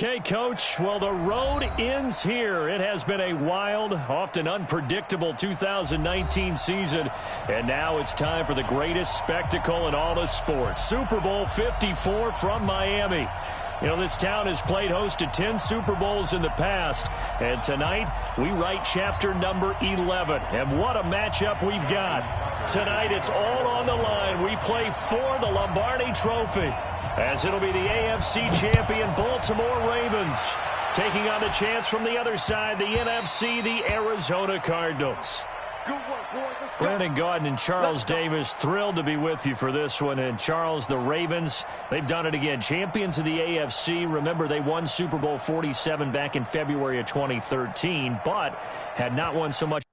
Okay, Coach, well, the road ends here. It has been a wild, often unpredictable 2019 season, and now it's time for the greatest spectacle in all of sports. Super Bowl 54 from Miami. You know, this town has played host to 10 Super Bowls in the past, and tonight we write chapter number 11. And what a matchup we've got. Tonight it's all on the line. We play for the Lombardi Trophy, as it'll be the AFC champion Baltimore Ravens taking on the chance from the other side, the NFC, the Arizona Cardinals. Brandon Gaudin and Charles Davis, thrilled to be with you for this one. And Charles, the Ravens, they've done it again. Champions of the AFC. Remember, they won Super Bowl 47 back in February of 2013, but had not won so much.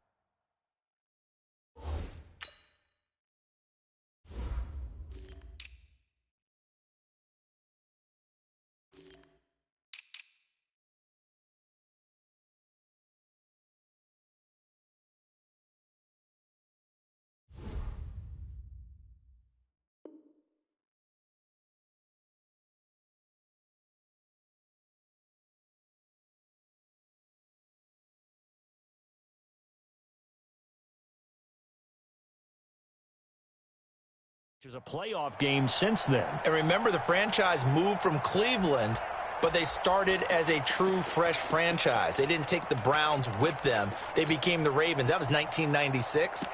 There's a playoff game since then. And remember, the franchise moved from Cleveland, but they started as a true fresh franchise. They didn't take the Browns with them. They became the Ravens. That was 1996.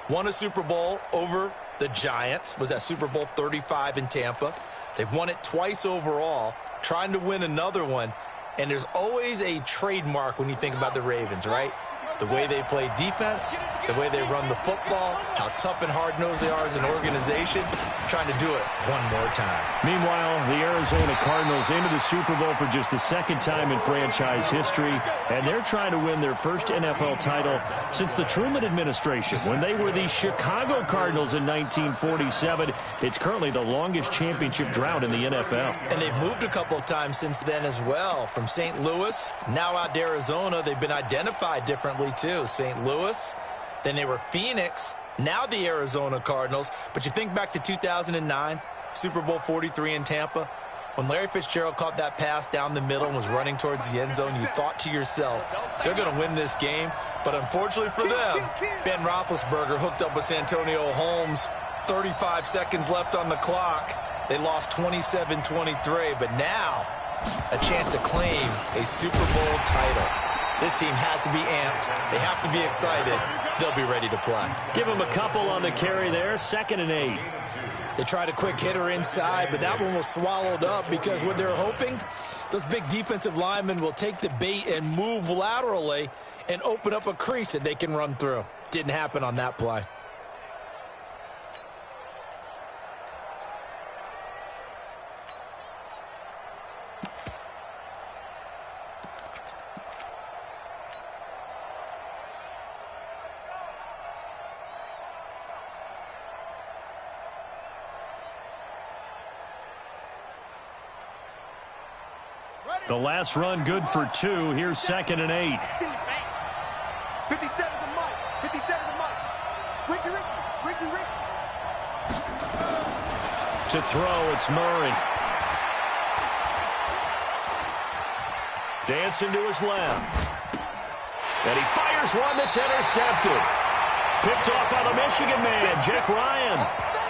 Won a Super Bowl over the Giants. Was that Super Bowl 35 in Tampa. They've won it twice overall, trying to win another one. And there's always a trademark when you think about the Ravens, right? The way they play defense, the way they run the football, how tough and hard-nosed they are as an organization, trying to do it one more time. Meanwhile, the Arizona Cardinals into the Super Bowl for just the second time in franchise history, and they're trying to win their first NFL title since the Truman administration when they were the Chicago Cardinals in 1947. It's currently the longest championship drought in the NFL. And they've moved a couple of times since then as well. From St. Louis, now out to Arizona, they've been identified differently too. St. Louis, then they were Phoenix, now the Arizona Cardinals. But you think back to 2009, Super Bowl 43 in Tampa, when Larry Fitzgerald caught that pass down the middle and was running towards the end zone, you thought to yourself, they're going to win this game. But unfortunately for them, Ben Roethlisberger hooked up with Santonio Holmes, 35 seconds left on the clock. They lost 27-23, but now a chance to claim a Super Bowl title. This team has to be amped. They have to be excited. They'll be ready to play. Give them a couple on the carry there, 2nd and 8. They tried a quick hitter inside, but that one was swallowed up because what they're hoping, those big defensive linemen will take the bait and move laterally and open up a crease that they can run through. Didn't happen on that play. The last run good for 2. Here's 2nd and 8. 57 to Mike. 57 to Mike. Ricky. To throw, it's Murray. Dancing to his left. And he fires one that's intercepted. Picked off by the Michigan man, Jack Ryan.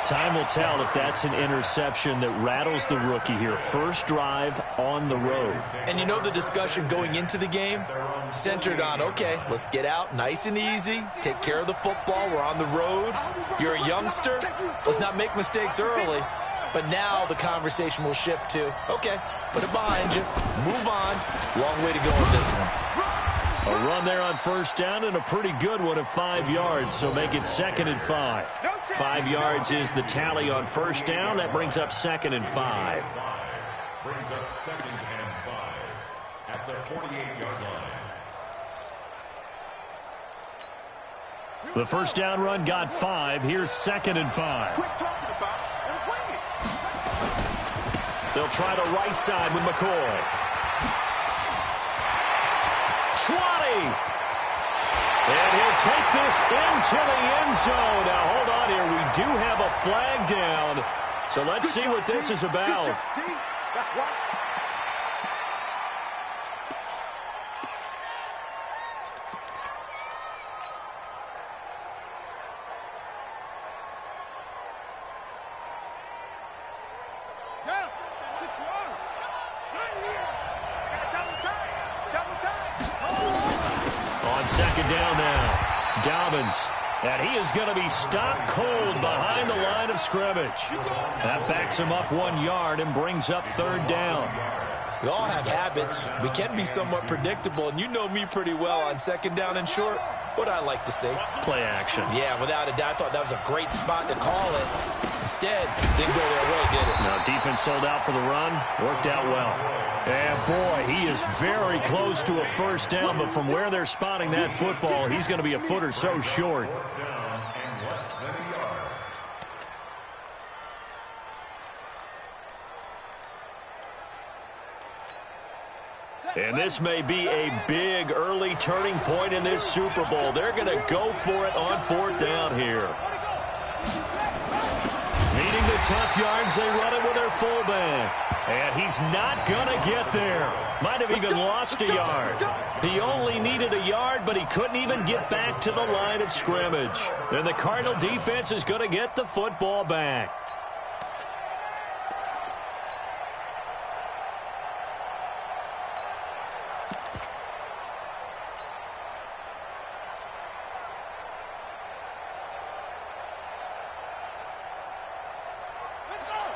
Time will tell if that's an interception that rattles the rookie here. First drive on the road. And you know the discussion going into the game centered on, okay, let's get out nice and easy, take care of the football, we're on the road. You're a youngster, let's not make mistakes early. But now the conversation will shift to, okay, put it behind you, move on. Long way to go on this one. A run there on first down and a pretty good one of 5 yards, so make it 2nd and 5. 5 yards is the tally on first down. That brings up 2nd and 5. Brings up 2nd and 5 at the 48-yard line. The first down run got 5. Here's 2nd and 5. They'll try the right side with McCoy. 20. And he'll take this into the end zone. Now, hold on here. We do have a flag down. So let's see what this is about. On second down now, Dobbins. And he is going to be stopped cold behind the line of scrimmage. That backs him up 1 yard and brings up third down. We all have habits. We can be somewhat predictable, and you know me pretty well on second down and short. What I like to say? Play action. Yeah, without a doubt, I thought that was a great spot to call it. Instead, didn't go their way, did it? No, defense sold out for the run. Worked out well. And, boy, he is very close to a first down, but from where they're spotting that football, he's going to be a foot or so short. And this may be a big early turning point in this Super Bowl. They're going to go for it on fourth down here. Needing the tough yards, they run it with their fullback. And he's not going to get there. Might have even lost a yard. He only needed a yard, but he couldn't even get back to the line of scrimmage. And the Cardinal defense is going to get the football back.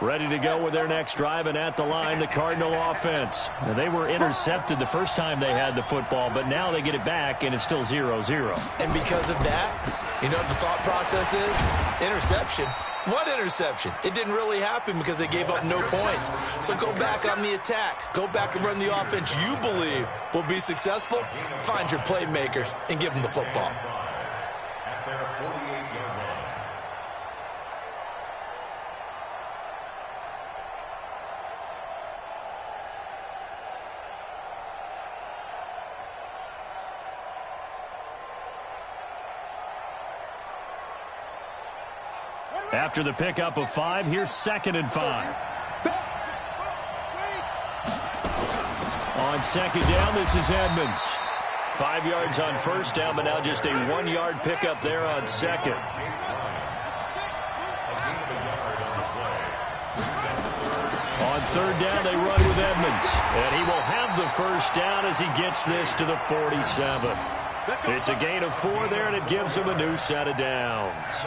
Ready to go with their next drive, and at the line, the Cardinal offense. Now, they were intercepted the first time they had the football, but now they get it back, and it's still 0-0. And because of that, you know what the thought process is? Interception. What interception? It didn't really happen because they gave up no points. So go back on the attack. Go back and run the offense you believe will be successful. Find your playmakers and give them the football. At their 48-yard line. After the pickup of 5, here's 2nd and 5. On second down, this is Edmonds. 5 yards on first down, but now just a 1-yard pickup there on second. On third down, they run with Edmonds. And he will have the first down as he gets this to the 47. It's a gain of 4 there, and it gives him a new set of downs.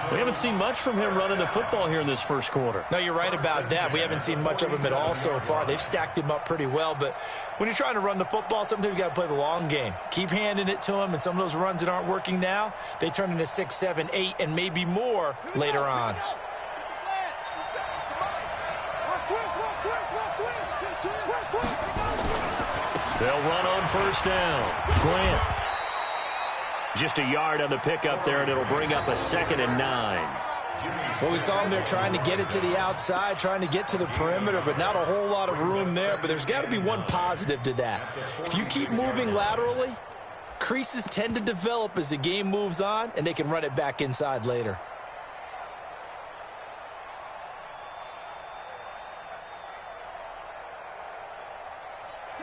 We haven't seen much from him running the football here in this first quarter. No, you're right about that. We haven't seen much of him at all so far. They've stacked him up pretty well, but when you're trying to run the football, sometimes you got to play the long game. Keep handing it to him, and some of those runs that aren't working now, they turn into 6, 7, 8, and maybe more later on. They'll run on first down. Grant. Just a yard on the pickup there, and it'll bring up a 2nd and 9. Well, we saw him there trying to get it to the outside, trying to get to the perimeter, but not a whole lot of room there. But there's got to be one positive to that. If you keep moving laterally, creases tend to develop as the game moves on, and they can run it back inside later.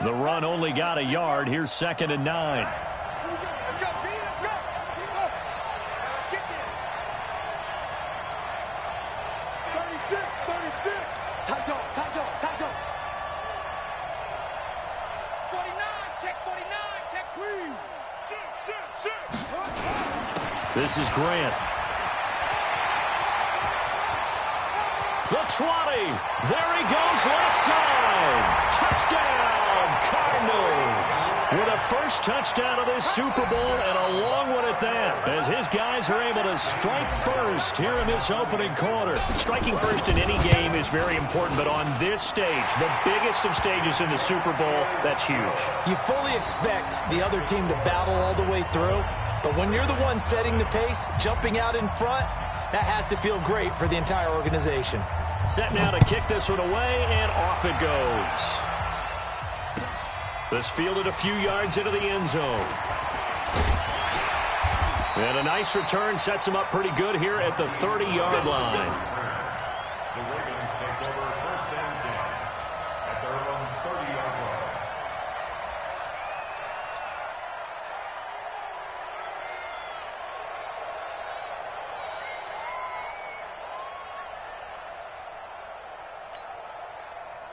The run only got a yard. Here's 2nd and 9. Let's go, B, let's go. Keep up. Get there. 36. Tight dog. 49, check screen. This is Grant. The 20. There he goes, left side. Touchdown, Cardinals. With a first touchdown of this Super Bowl, and a long one at that, as his guys are able to strike first here in this opening quarter. Striking first in any game is very important, but on this stage, the biggest of stages in the Super Bowl, that's huge. You fully expect the other team to battle all the way through, but when you're the one setting the pace, jumping out in front, that has to feel great for the entire organization. Set now to kick this one away, and off it goes. This fielded a few yards into the end zone. And a nice return sets him up pretty good here at the 30-yard line. The Ravens take over 1st and 10 at their own 30-yard line.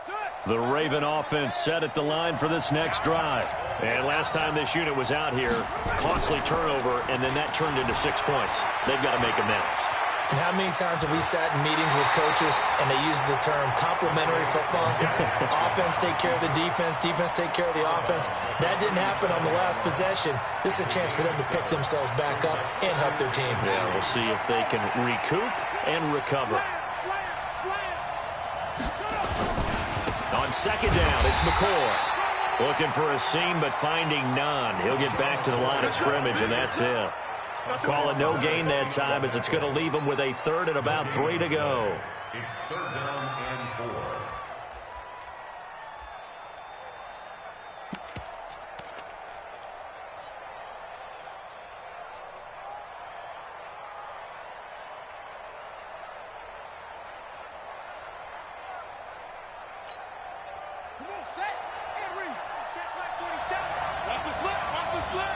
Set. The Raven offense set at the line for this next drive. And last time this unit was out here, costly turnover, and then that turned into 6 points. They've got to make amends. And how many times have we sat in meetings with coaches and they use the term complementary football? Offense take care of the defense, defense take care of the offense. That didn't happen on the last possession. This is a chance for them to pick themselves back up and help their team. Yeah, we'll see if they can recoup and recover. On second down, it's McCoy. Looking for a seam, but finding none. He'll get back to the line of scrimmage, and that's it. Call it no gain that time, as it's going to leave him with a third and about 3 to go. It's third down and 4. Come on, set. And read. Check back 47. Watch the slip. Watch the slip.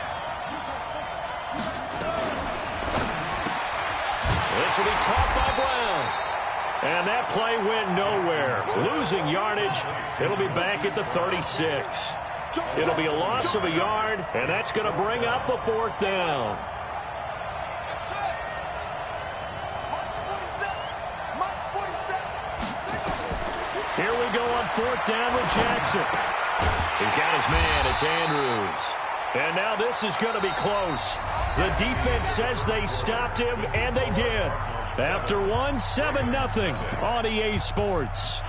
This will be caught by Brown. And that play went nowhere. Losing yardage. It'll be back at the 36. It'll be a loss of a yard, and that's going to bring up a 4th down. Here we go on 4th down with Jackson. He's got his man. It's Andrews. And now this is going to be close. The defense says they stopped him, and they did. After one, 7-0 on EA Sports.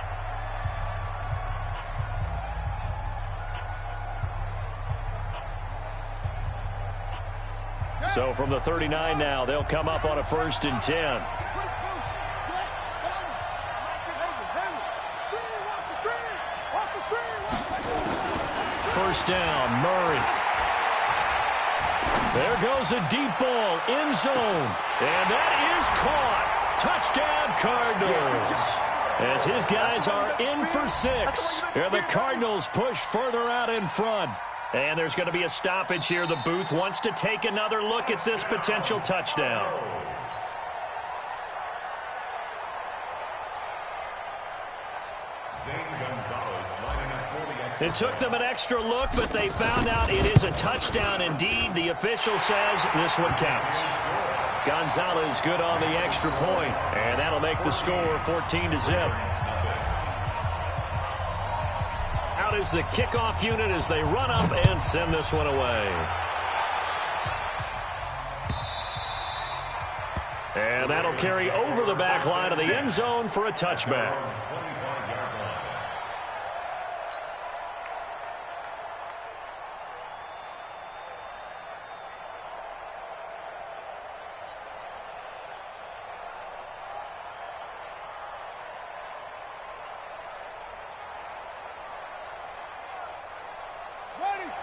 So from the 39 now, they'll come up on a 1st and 10. First down, Murray. There goes a deep ball, end zone. And that is caught. Touchdown, Cardinals. As his guys are in for 6. And the Cardinals push further out in front. And there's going to be a stoppage here. The booth wants to take another look at this potential touchdown. It took them an extra look, but they found out it is a touchdown indeed. The official says this one counts. Gonzalez good on the extra point, and that'll make the score 14-0. Out is the kickoff unit as they run up and send this one away. And that'll carry over the back line of the end zone for a touchback.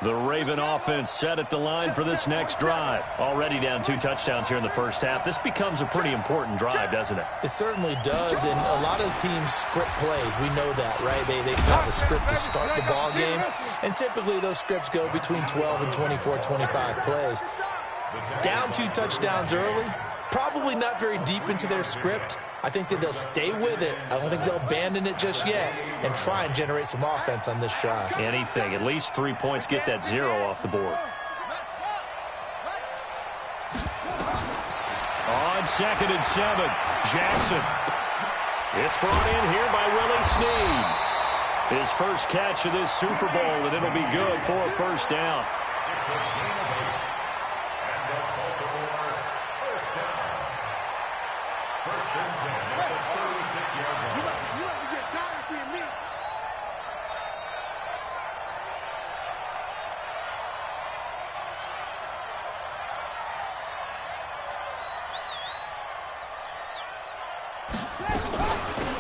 The Raven offense set at the line for this next drive. Already down 2 touchdowns here in the first half. This becomes a pretty important drive, doesn't it? It certainly does, and a lot of teams script plays. We know that, right? They have a script to start the ball game, and typically those scripts go between 12 and 24, 25 plays. Down 2 touchdowns early, probably not very deep into their script. I think that they'll stay with it. I don't think they'll abandon it just yet and try and generate some offense on this drive. Anything. At least 3 points, get that 0 off the board. On 2nd and 7, Jackson. It's brought in here by Willie Snead. His first catch of this Super Bowl, and it'll be good for a 1st down.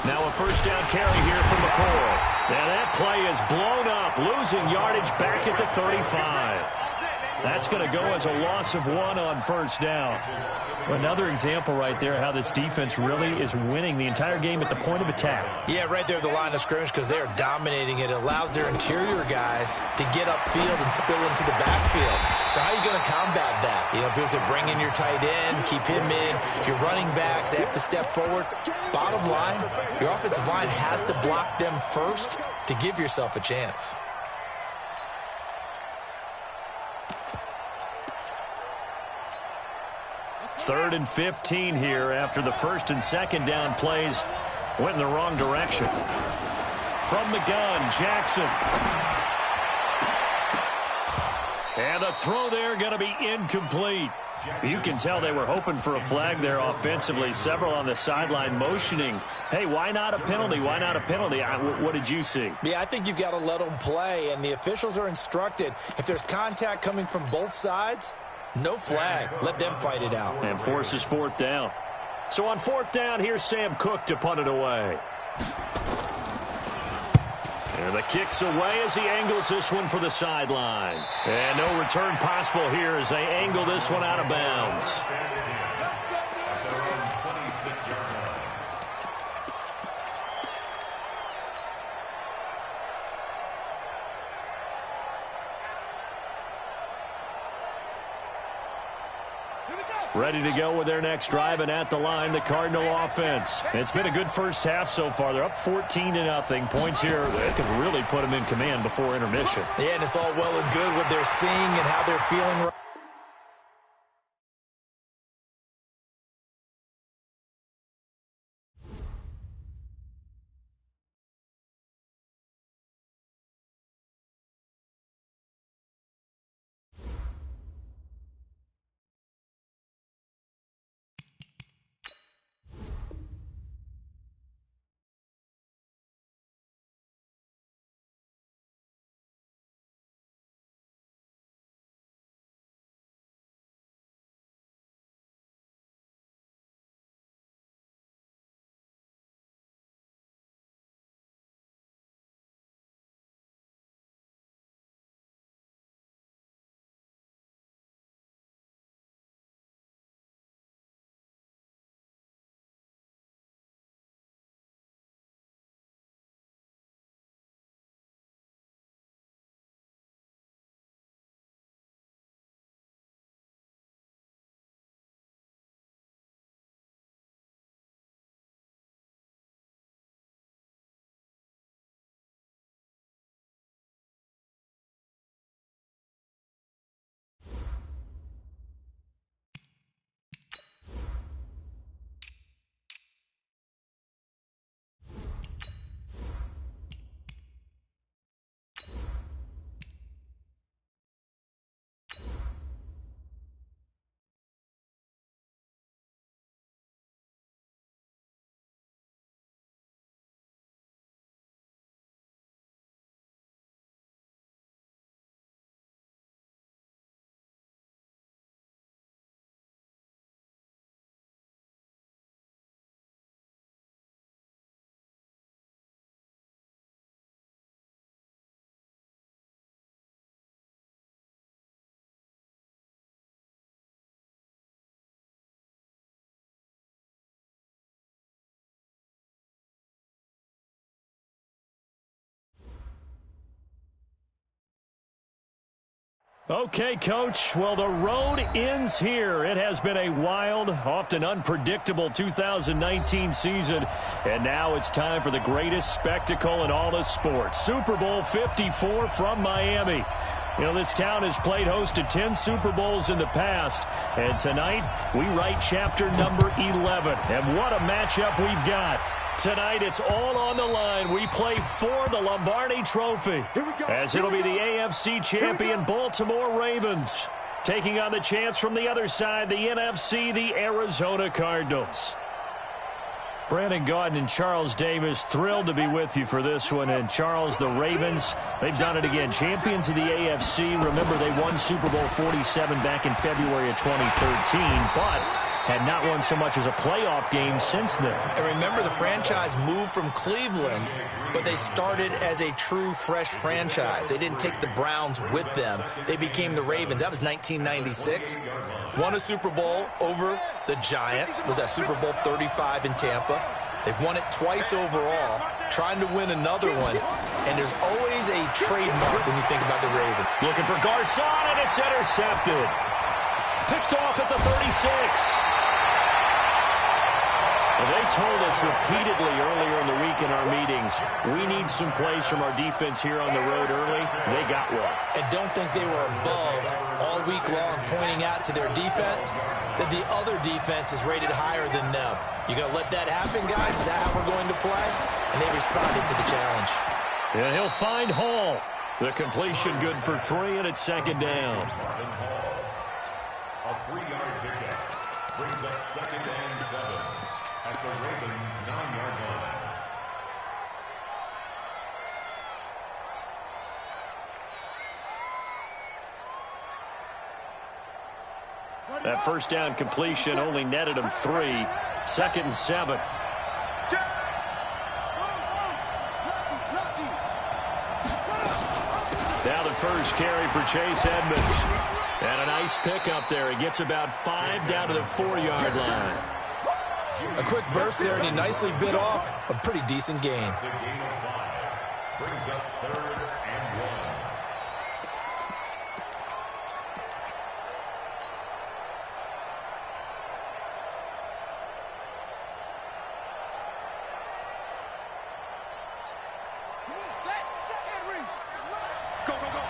Now a 1st down carry here from McCoy. Now that play is blown up, losing yardage back at the 35. That's going to go as a loss of 1 on first down. Another example right there how this defense really is winning the entire game at the point of attack. Yeah, right there at the line of scrimmage because they are dominating it. It allows their interior guys to get upfield and spill into the backfield. So how are you going to combat that? You know, because they bring in your tight end, keep him in, your running backs, they have to step forward. Bottom line, your offensive line has to block them first to give yourself a chance. Third and 15 here after the first and second down plays went in the wrong direction. From the gun, Jackson. And the throw there going to be incomplete. You can tell they were hoping for a flag there offensively. Several on the sideline motioning, hey, why not a penalty? Why not a penalty? What did you see? Yeah, I think you've got to let them play, and the officials are instructed. If there's contact coming from both sides, no flag. Let them fight it out. And forces fourth down. So on fourth down, here's Sam Cook to punt it away. And the kick's away as he angles this one for the sideline. And no return possible here as they angle this one out of bounds. Ready to go with their next drive, and at the line, the Cardinal offense. It's been a good first half so far. They're up 14-0. Points here that could really put them in command before intermission. Yeah, and it's all well and good what they're seeing and how they're feeling. Okay, Coach. Well, the road ends here. It has been a wild, often unpredictable 2019 season. And now it's time for the greatest spectacle in all of sports. Super Bowl 54 from Miami. You know, this town has played host to 10 Super Bowls in the past. And tonight, we write chapter number 11. And what a matchup we've got. Tonight, it's all on the line. We play for the Lombardi Trophy, as it'll be the AFC champion Baltimore Ravens taking on the chance from the other side, the NFC, the Arizona Cardinals. Brandon Gaudin and Charles Davis, thrilled to be with you for this one. And Charles, the Ravens, they've done it again. Champions of the AFC. Remember, they won Super Bowl 47 back in February of 2013, but had not won so much as a playoff game since then. And remember, the franchise moved from Cleveland, but they started as a true fresh franchise. They didn't take the Browns with them. They became the Ravens. That was 1996. Won a Super Bowl over the Giants. Was that Super Bowl 35 in Tampa. They've won it twice overall, trying to win another one. And there's always a trademark when you think about the Ravens. Looking for Garcon, and it's intercepted. Picked off at the 36. Well, they told us repeatedly earlier in the week in our meetings, we need some plays from our defense here on the road early. They got one. And don't think they were above all week long pointing out to their defense that the other defense is rated higher than them. You going to let that happen, guys? Is that how we're going to play? And they responded to the challenge. Yeah, he'll find Hall. The completion good for 3, and it's second down. A 3-yard pickup brings up 2nd and 7 at the Ravens' 9-yard line. That first down completion only netted him 3. 2nd and 7. Now the first carry for Chase Edmonds. And a nice pickup there. He gets about 5 down to the 4-yard line. A quick burst there, and he nicely bit off a pretty decent gain. The gain of 5 brings up 3rd and 1. Go, go, go.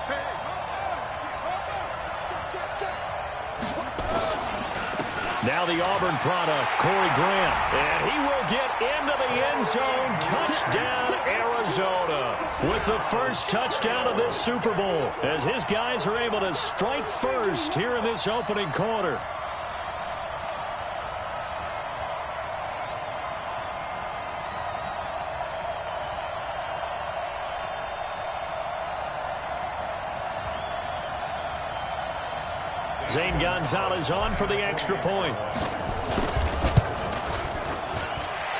Hey, Now the Auburn product, Corey Grant. And he will get into the end zone. Touchdown, Arizona. With the first touchdown of this Super Bowl, as his guys are able to strike first here in this opening quarter. Zane Gonzalez on for the extra point.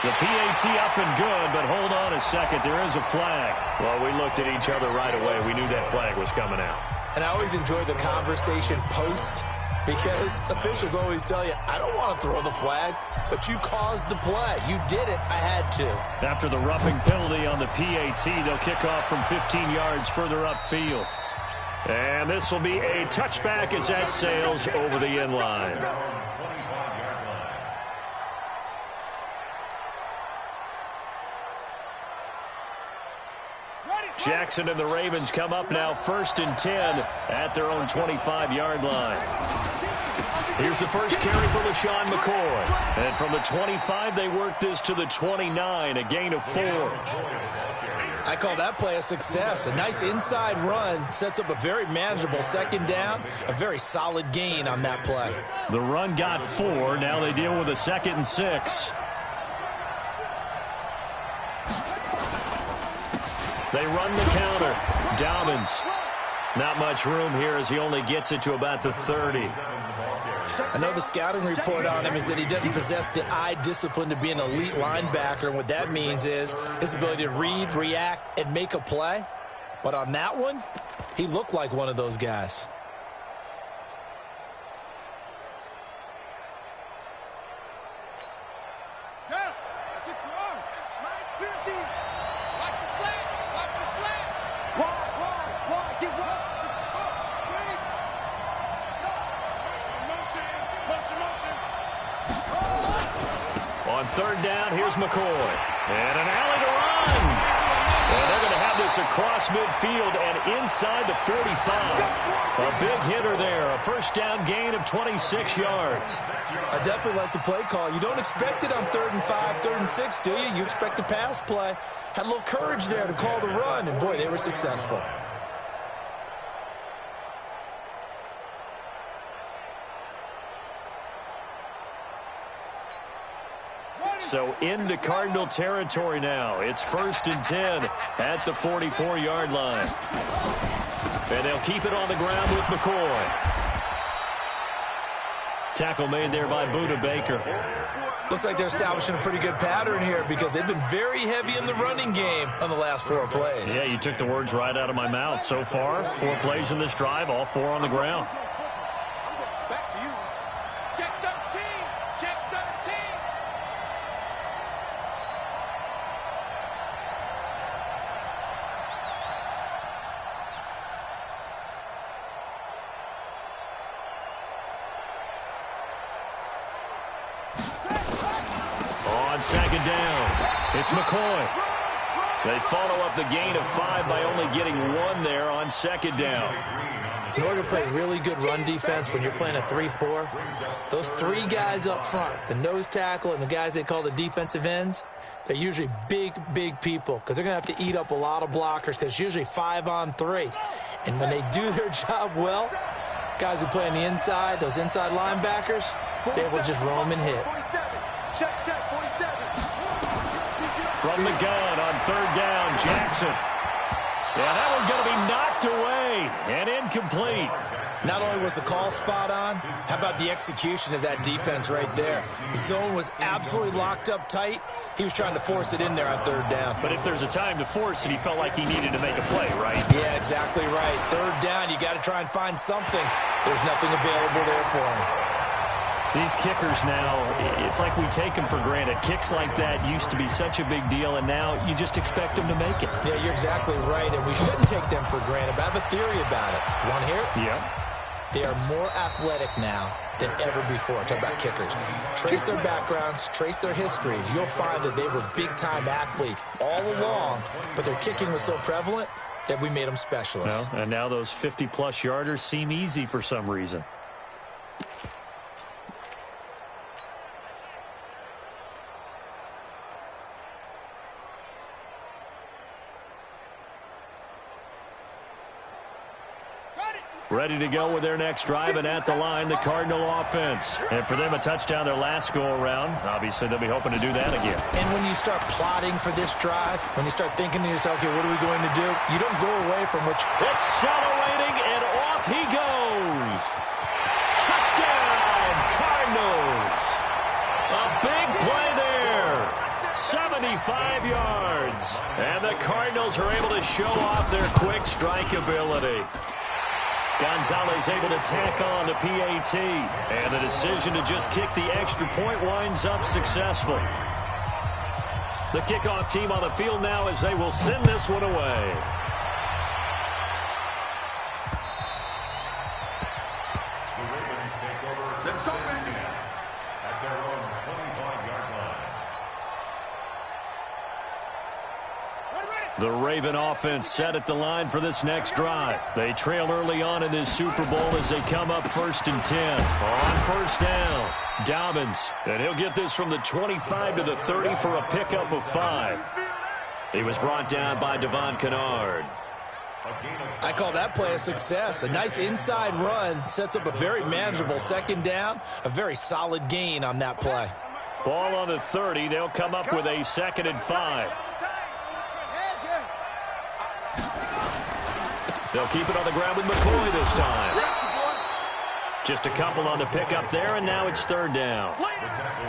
The PAT up and good, but hold on a second. There is a flag. Well, we looked at each other right away. We knew that flag was coming out. And I always enjoy the conversation post, because officials always tell you, I don't want to throw the flag, but you caused the play. You did it. I had to. After the roughing penalty on the PAT, they'll kick off from 15 yards further upfield. And this will be a touchback as that sails over the end line. Jackson and the Ravens come up now 1st and 10 at their own 25-yard line. Here's the first carry for LaShawn McCoy. And from the 25, they work this to the 29, a gain of 4. I call that play a success. A nice inside run sets up a very manageable 2nd down. A very solid gain on that play. The run got 4. Now they deal with a 2nd and 6. They run the counter. Dobbins. Not much room here as he only gets it to about the 30. I know the scouting report on him is that he doesn't possess the eye discipline to be an elite linebacker. And what that means is his ability to read, react, and make a play. But on that one, he looked like one of those guys. On 3rd down, here's McCoy. And an alley to run. And they're going to have this across midfield and inside the 45. A big hitter there. A 1st down gain of 26 yards. I definitely like the play call. You don't expect it on 3rd and 5, 3rd and 6, do you? You expect a pass play. Had a little courage there to call the run. And, boy, they were successful. So into Cardinal territory now. It's 1st and 10 at the 44-yard line. And they'll keep it on the ground with McCoy. Tackle made there by Buda Baker. Looks like they're establishing a pretty good pattern here because they've been very heavy in the running game on the last 4 plays. Yeah, you took the words right out of my mouth. So far, 4 plays in this drive, all 4 on the ground. Back to you. Check 13. Check 13. On second down, it's McCoy. They follow up the gain of 5 by only getting 1 there on second down. In order to play really good run defense when you're playing a 3-4, those 3 guys up front, the nose tackle and the guys they call the defensive ends, they're usually big, big people because they're going to have to eat up a lot of blockers because it's usually 5 on 3. And when they do their job well, guys who play on the inside, those inside linebackers, they will just roam and hit. 47. Check, 47. From the gun on third down, Jackson. Yeah, that one's going to be knocked away and incomplete. Not only was the call spot on, how about the execution of that defense right there? The zone was absolutely locked up tight. He was trying to force it in there on third down. But if there's a time to force it, he felt like he needed to make a play, right? Yeah, exactly right. Third down, you got to try and find something. There's nothing available there for him. These kickers now, it's like we take them for granted. Kicks like that used to be such a big deal, and now you just expect them to make it. Yeah, you're exactly right, and we shouldn't take them for granted, but I have a theory about it. You want to hear it? Yeah. They are more athletic now than ever before. Talk about kickers. Trace their backgrounds, trace their histories. You'll find that they were big-time athletes all along, but their kicking was so prevalent that we made them specialists. Well, and now those 50-plus yarders seem easy for some reason. Ready to go with their next drive, and at the line, the Cardinal offense. And for them, a touchdown their last go-around. Obviously, they'll be hoping to do that again. And when you start plotting for this drive, when you start thinking to yourself, okay, what are we going to do? You don't go away from which... Accelerating, and off he goes. Touchdown, Cardinals. A big play there. 75 yards. And the Cardinals are able to show off their quick strike ability. Gonzalez able to tack on the PAT. And the decision to just kick the extra point winds up successful. The kickoff team on the field now as they will send this one away. The Ravens take over at their own 25-yard line. The Raven offense set at the line for this next drive. They trail early on in this Super Bowl as they come up 1st and 10. On first down, Dobbins. And he'll get this from the 25 to the 30 for a pickup of 5. He was brought down by Devon Kennard. I call that play a success. A nice inside run sets up a very manageable second down. A very solid gain on that play. Ball on the 30. They'll come up with a 2nd and 5. They'll keep it on the ground with McCoy this time. Just a couple on the pickup there, and now it's 3rd down.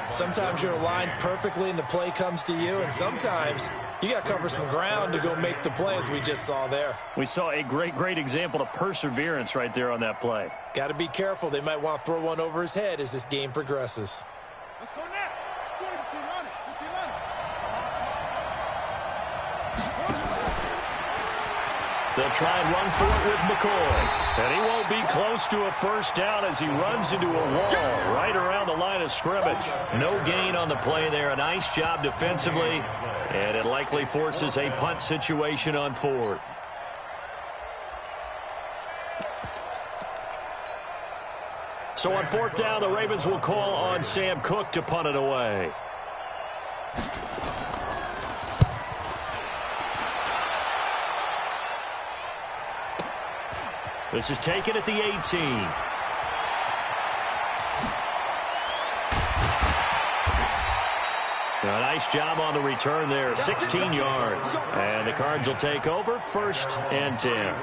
Sometimes you're aligned perfectly and the play comes to you, and sometimes you got to cover some ground to go make the play, as we just saw there. We saw a great example of perseverance right there on that play. Got to be careful. They might want to throw one over his head as this game progresses. Let's go now. They'll try and run for it with McCoy. And he won't be close to a first down as he runs into a wall right around the line of scrimmage. No gain on the play there. A nice job defensively. And it likely forces a punt situation on 4th. So on 4th down, the Ravens will call on Sam Cook to punt it away. This is taken at the 18. A nice job on the return there, 16 yards. And the Cards will take over 1st and 10.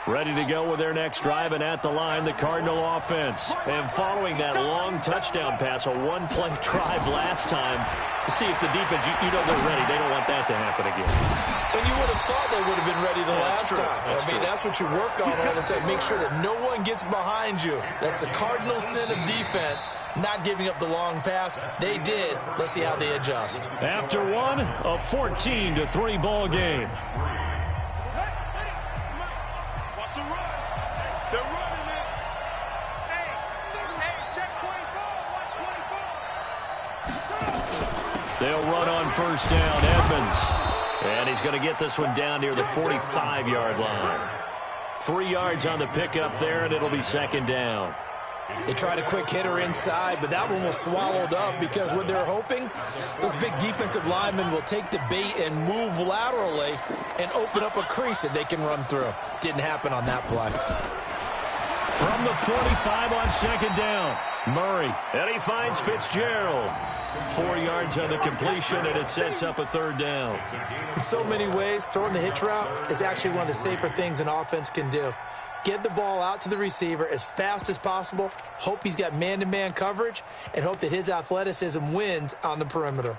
Ready to go with their next drive, and at the line, the Cardinal offense. And following that long touchdown pass, a one-play drive last time, to see if the defense, you know they're ready. They don't want that to happen again. And you would have thought they would have been ready the last time. That's what you work on all the time. Make sure that no one gets behind you. That's the cardinal sin of defense, not giving up the long pass. They did. Let's see how they adjust. After one, a 14-3 ball game. They'll run on first down, Edmonds. And he's going to get this one down near the 45-yard line. 3 yards on the pickup there, and it'll be second down. They tried a quick hitter inside, but that one was swallowed up because what they're hoping, those big defensive linemen will take the bait and move laterally and open up a crease that they can run through. Didn't happen on that play. From the 45 on second down, Murray. And he finds Fitzgerald. 4 yards on the completion, and it sets up a third down. In so many ways, throwing the hitch route is actually one of the safer things an offense can do. Get the ball out to the receiver as fast as possible, hope he's got man-to-man coverage, and hope that his athleticism wins on the perimeter.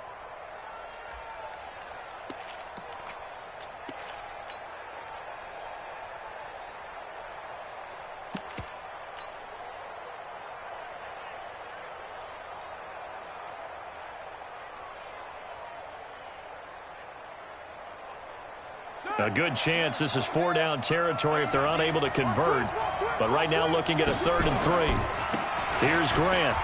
A good chance this is 4-down territory if they're unable to convert. But right now looking at a 3rd and 3. Here's Grant.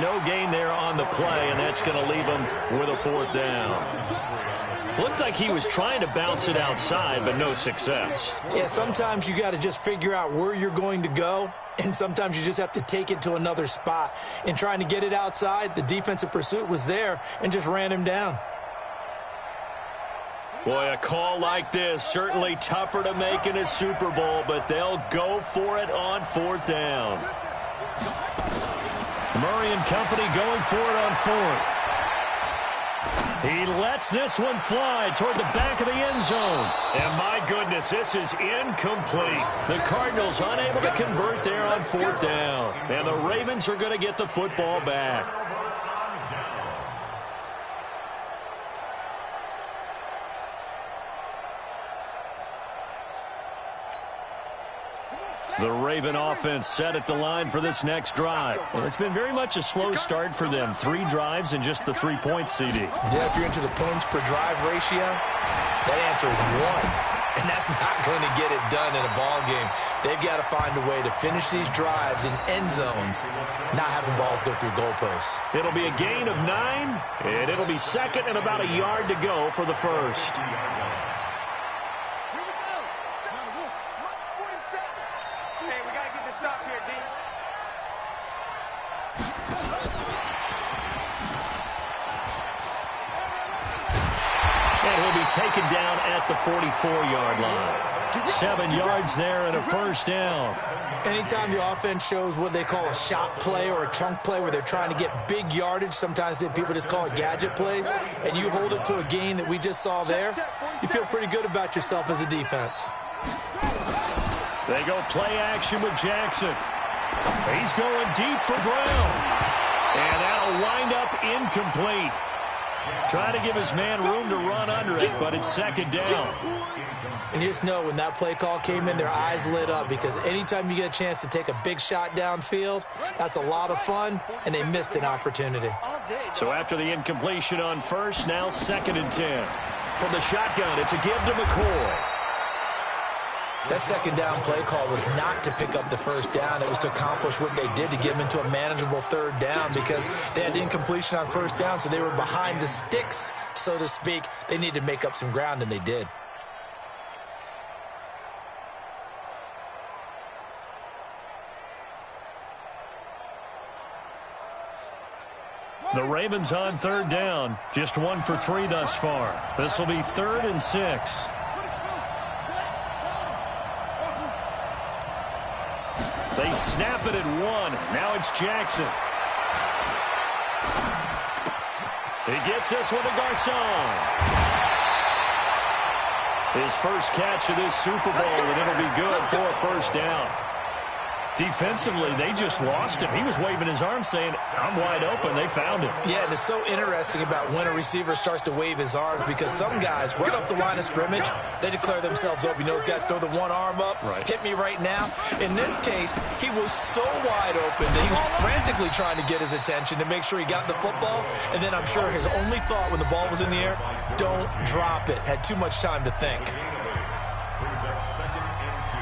No gain there on the play, and that's going to leave him with a 4th down. Looked like he was trying to bounce it outside, but no success. Yeah, sometimes you got to just figure out where you're going to go, and sometimes you just have to take it to another spot. In trying to get it outside, the defensive pursuit was there and just ran him down. Boy, a call like this, certainly tougher to make in a Super Bowl, but they'll go for it on 4th down. Murray and company going for it on 4th. He lets this one fly toward the back of the end zone. And my goodness, this is incomplete. The Cardinals unable to convert there on 4th down. And the Ravens are going to get the football back. The Raven offense set at the line for this next drive. And it's been very much a slow start for them. 3 drives and just the 3 points, CD. Yeah, if you're into the points per drive ratio, that answer is 1. And that's not going to get it done in a ball game. They've got to find a way to finish these drives in end zones, not having balls go through goalposts. It'll be a gain of 9, and it'll be second and about a yard to go for the first. Taken down at the 44-yard line. 7 yards there and a first down. Anytime the offense shows what they call a shot play or a chunk play where they're trying to get big yardage, sometimes people just call it gadget plays, and you hold it to a gain that we just saw there, you feel pretty good about yourself as a defense. They go play action with Jackson. He's going deep for Brown. And that'll wind up incomplete. Try to give his man room to run under it, but it's second down. And you just know when that play call came in, their eyes lit up because anytime you get a chance to take a big shot downfield, that's a lot of fun, and they missed an opportunity. So after the incompletion on first, now 2nd and 10. From the shotgun, it's a give to McCoy. That second down play call was not to pick up the first down. It was to accomplish what they did to get them into a manageable 3rd down because they had incompletion on first down, so they were behind the sticks, so to speak. They needed to make up some ground, and they did. The Ravens on 3rd down, just 1 for 3 thus far. This will be 3rd and 6. They snap it at 1. Now it's Jackson. He gets this one to Garcon. His first catch of this Super Bowl, and it'll be good for a first down. Defensively, they just lost him. He was waving his arms saying, I'm wide open. They found him. Yeah, and it's so interesting about when a receiver starts to wave his arms because some guys right up the line of scrimmage, they declare themselves open. You know, those guys throw the one arm up, hit me right now. In this case, he was so wide open that he was frantically trying to get his attention to make sure he got the football. And then I'm sure his only thought when the ball was in the air, don't drop it. Had too much time to think. Brings up 2nd and 2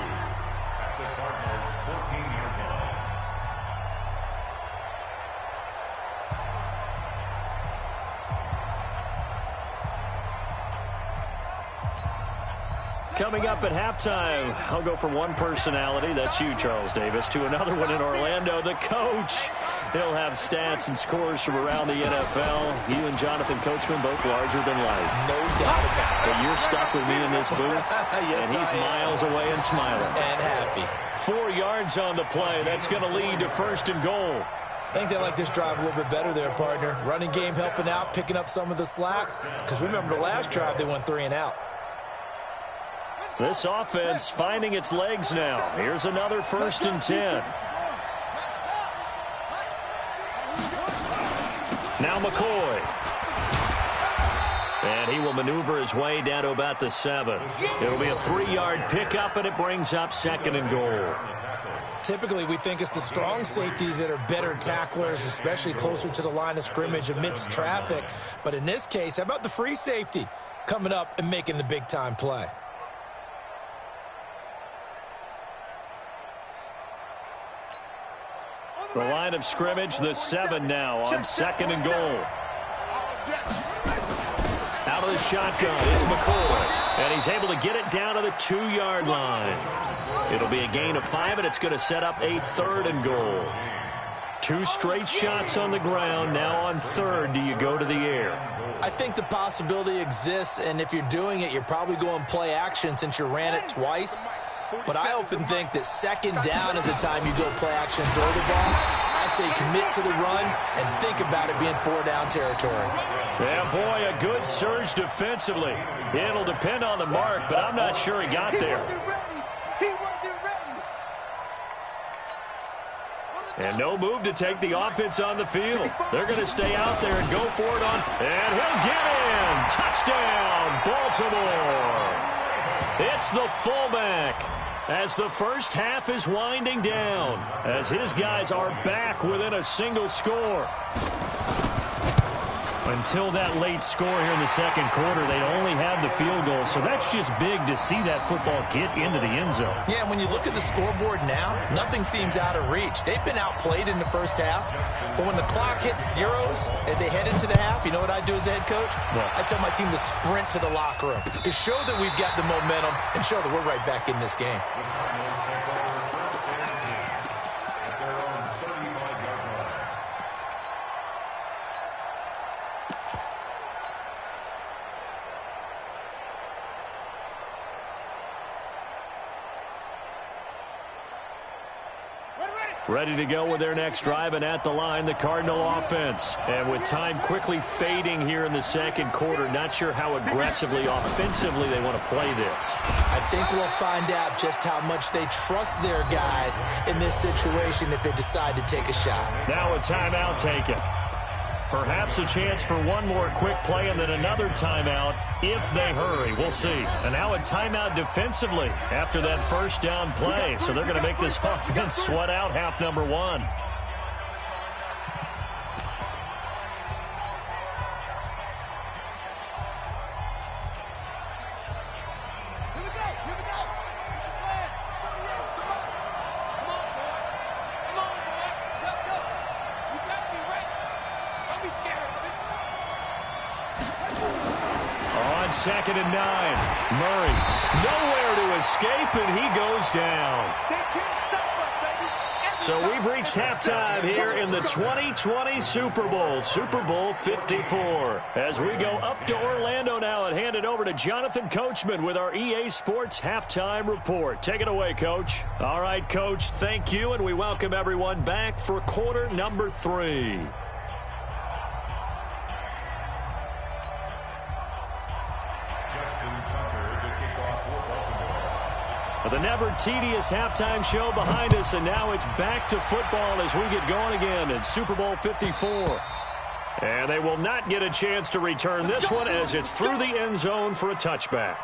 at the Cardinals' 14-yard line. Coming up at halftime, I'll go from one personality, that's you, Charles Davis, to another one in Orlando, the coach. He'll have stats and scores from around the NFL. You and Jonathan Coachman, both larger than life. No doubt about it. But you're stuck with me in this booth, Yes, and he's miles away and smiling. And happy. 4 yards on the play. That's going to lead to 1st and goal. I think they like this drive a little bit better there, partner. Running game helping out, picking up some of the slack. Because remember the last drive, they went 3 and out. This offense finding its legs now. Here's another 1st and 10. Now McCoy. And he will maneuver his way down to about the 7. It'll be a 3-yard pickup, and it brings up 2nd and goal. Typically, we think it's the strong safeties that are better tacklers, especially closer to the line of scrimmage amidst traffic. But in this case, how about the free safety coming up and making the big-time play? The line of scrimmage, the 7 now on 2nd and goal. Out of the shotgun, it's McCoy. And he's able to get it down to the 2-yard line. It'll be a gain of 5, and it's going to set up a 3rd and goal. 2 straight shots on the ground. Now on 3rd, do you go to the air? I think the possibility exists, and if you're doing it, you're probably going play action since you ran it twice. But I often think that 2nd down is the time you go play action and throw the ball. I say commit to the run and think about it being 4-down territory. Yeah, boy, a good surge defensively. It'll depend on the mark, but I'm not sure he got there. And no move to take the offense on the field. They're going to stay out there and go for it on. And he'll get in. Touchdown, Baltimore. It's the fullback as the first half is winding down, as his guys are back within a single score. Until that late score here in the 2nd quarter, they only had the field goal, so that's just big to see that football get into the end zone. Yeah, when you look at the scoreboard now, nothing seems out of reach. They've been outplayed in the first half, but when the clock hits zeros as they head into the half, you know what I do as a head coach? What? I tell my team to sprint to the locker room to show that we've got the momentum and show that we're right back in this game. Ready to go with their next drive, and at the line, the Cardinal offense. And with time quickly fading here in the 2nd quarter, not sure how aggressively, offensively they want to play this. I think we'll find out just how much they trust their guys in this situation if they decide to take a shot. Now a timeout taken. Perhaps a chance for one more quick play and then another timeout if they hurry. We'll see. And now a timeout defensively after that 1st down play. So they're going to make this offense sweat out half number 1. On 2nd and 9, Murray nowhere to escape, and he goes down. So we've reached halftime here in the 2020 Super Bowl, Super Bowl 54. As we go up to Orlando now and hand it over to Jonathan Coachman with our EA Sports Halftime Report. Take it away, Coach. All right, Coach, thank you, and we welcome everyone back for quarter number 3. With a never tedious halftime show behind us, and now it's back to football as we get going again in Super Bowl 54. And they will not get a chance to return this one as it's through the end zone for a touchback.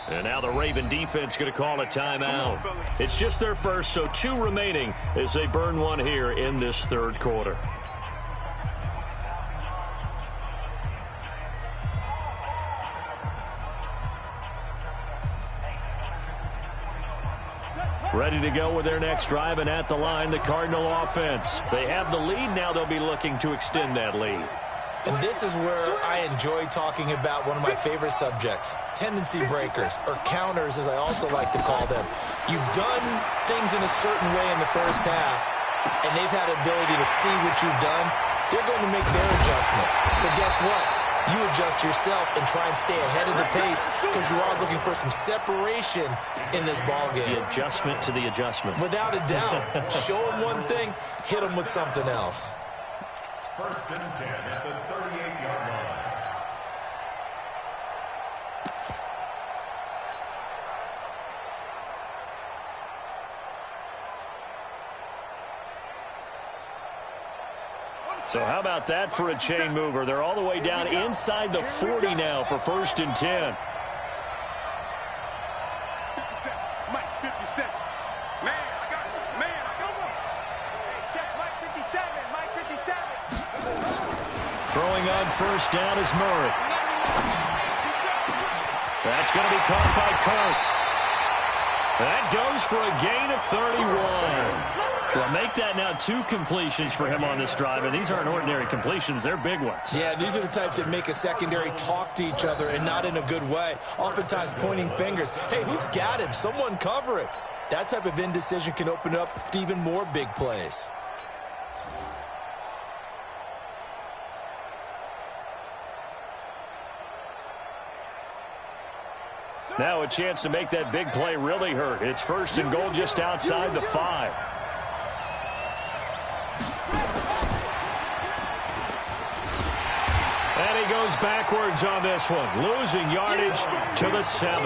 And now the Raven defense going to call a timeout. It's just their first, so 2 remaining as they burn one here in this third quarter. Ready to go with their next drive, and at the line, the Cardinal offense. They have the lead. Now they'll be looking to extend that lead. And this is where I enjoy talking about one of my favorite subjects, tendency breakers, or counters, as I also like to call them. You've done things in a certain way in the first half, and they've had the ability to see what you've done. They're going to make their adjustments. So guess what? You adjust yourself and try and stay ahead of the pace because you are looking for some separation in this ballgame. The adjustment to the adjustment. Without a doubt. Show them one thing, hit them with something else. First and 10 at the 38-yard line. So how about that for a chain mover? They're all the way down inside the 40 now for first and 10. 57. Mike, 57. Man, I got you. Man, I got one. Hey, check Mike 57. Mike 57. Throwing on first down is Murray. That's going to be caught by Kirk. That goes for a gain of 31. Well, make that now 2 completions for him on this drive, and these aren't ordinary completions. They're big ones. Yeah, these are the types that make a secondary talk to each other and not in a good way, oftentimes pointing fingers. Hey, who's got him? Someone cover it. That type of indecision can open up to even more big plays. Now a chance to make that big play really hurt. It's first and goal just outside the 5. And he goes backwards on this one, losing yardage to the 7.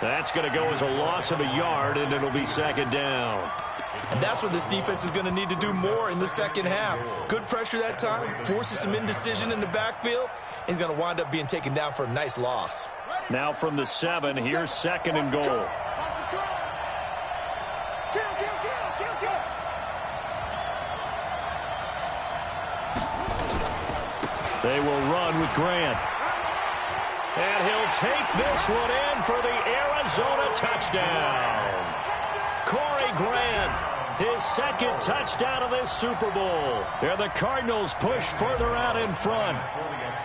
That's going to go as a loss of a yard, and it'll be second down. And that's what this defense is going to need to do more in the second half. Good pressure that time, forces some indecision in the backfield. He's going to wind up being taken down for a nice loss. Now from the 7, here's second and goal. They will run with Grant. And he'll take this one in for the Arizona touchdown. Corey Grant, his second touchdown of this Super Bowl. And the Cardinals push further out in front.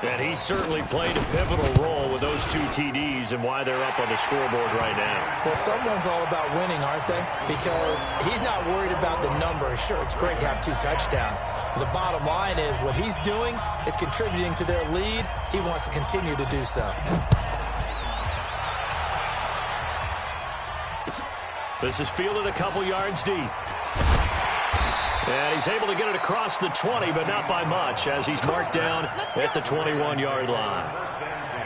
And he certainly played a pivotal role with those 2 TDs and why they're up on the scoreboard right now. Well, someone's all about winning, aren't they? Because he's not worried about the number. Sure, it's great to have 2 touchdowns. But the bottom line is what he's doing is contributing to their lead. He wants to continue to do so. This is fielded a couple yards deep. And he's able to get it across the 20, but not by much, as he's marked down at the 21-yard line. First and 10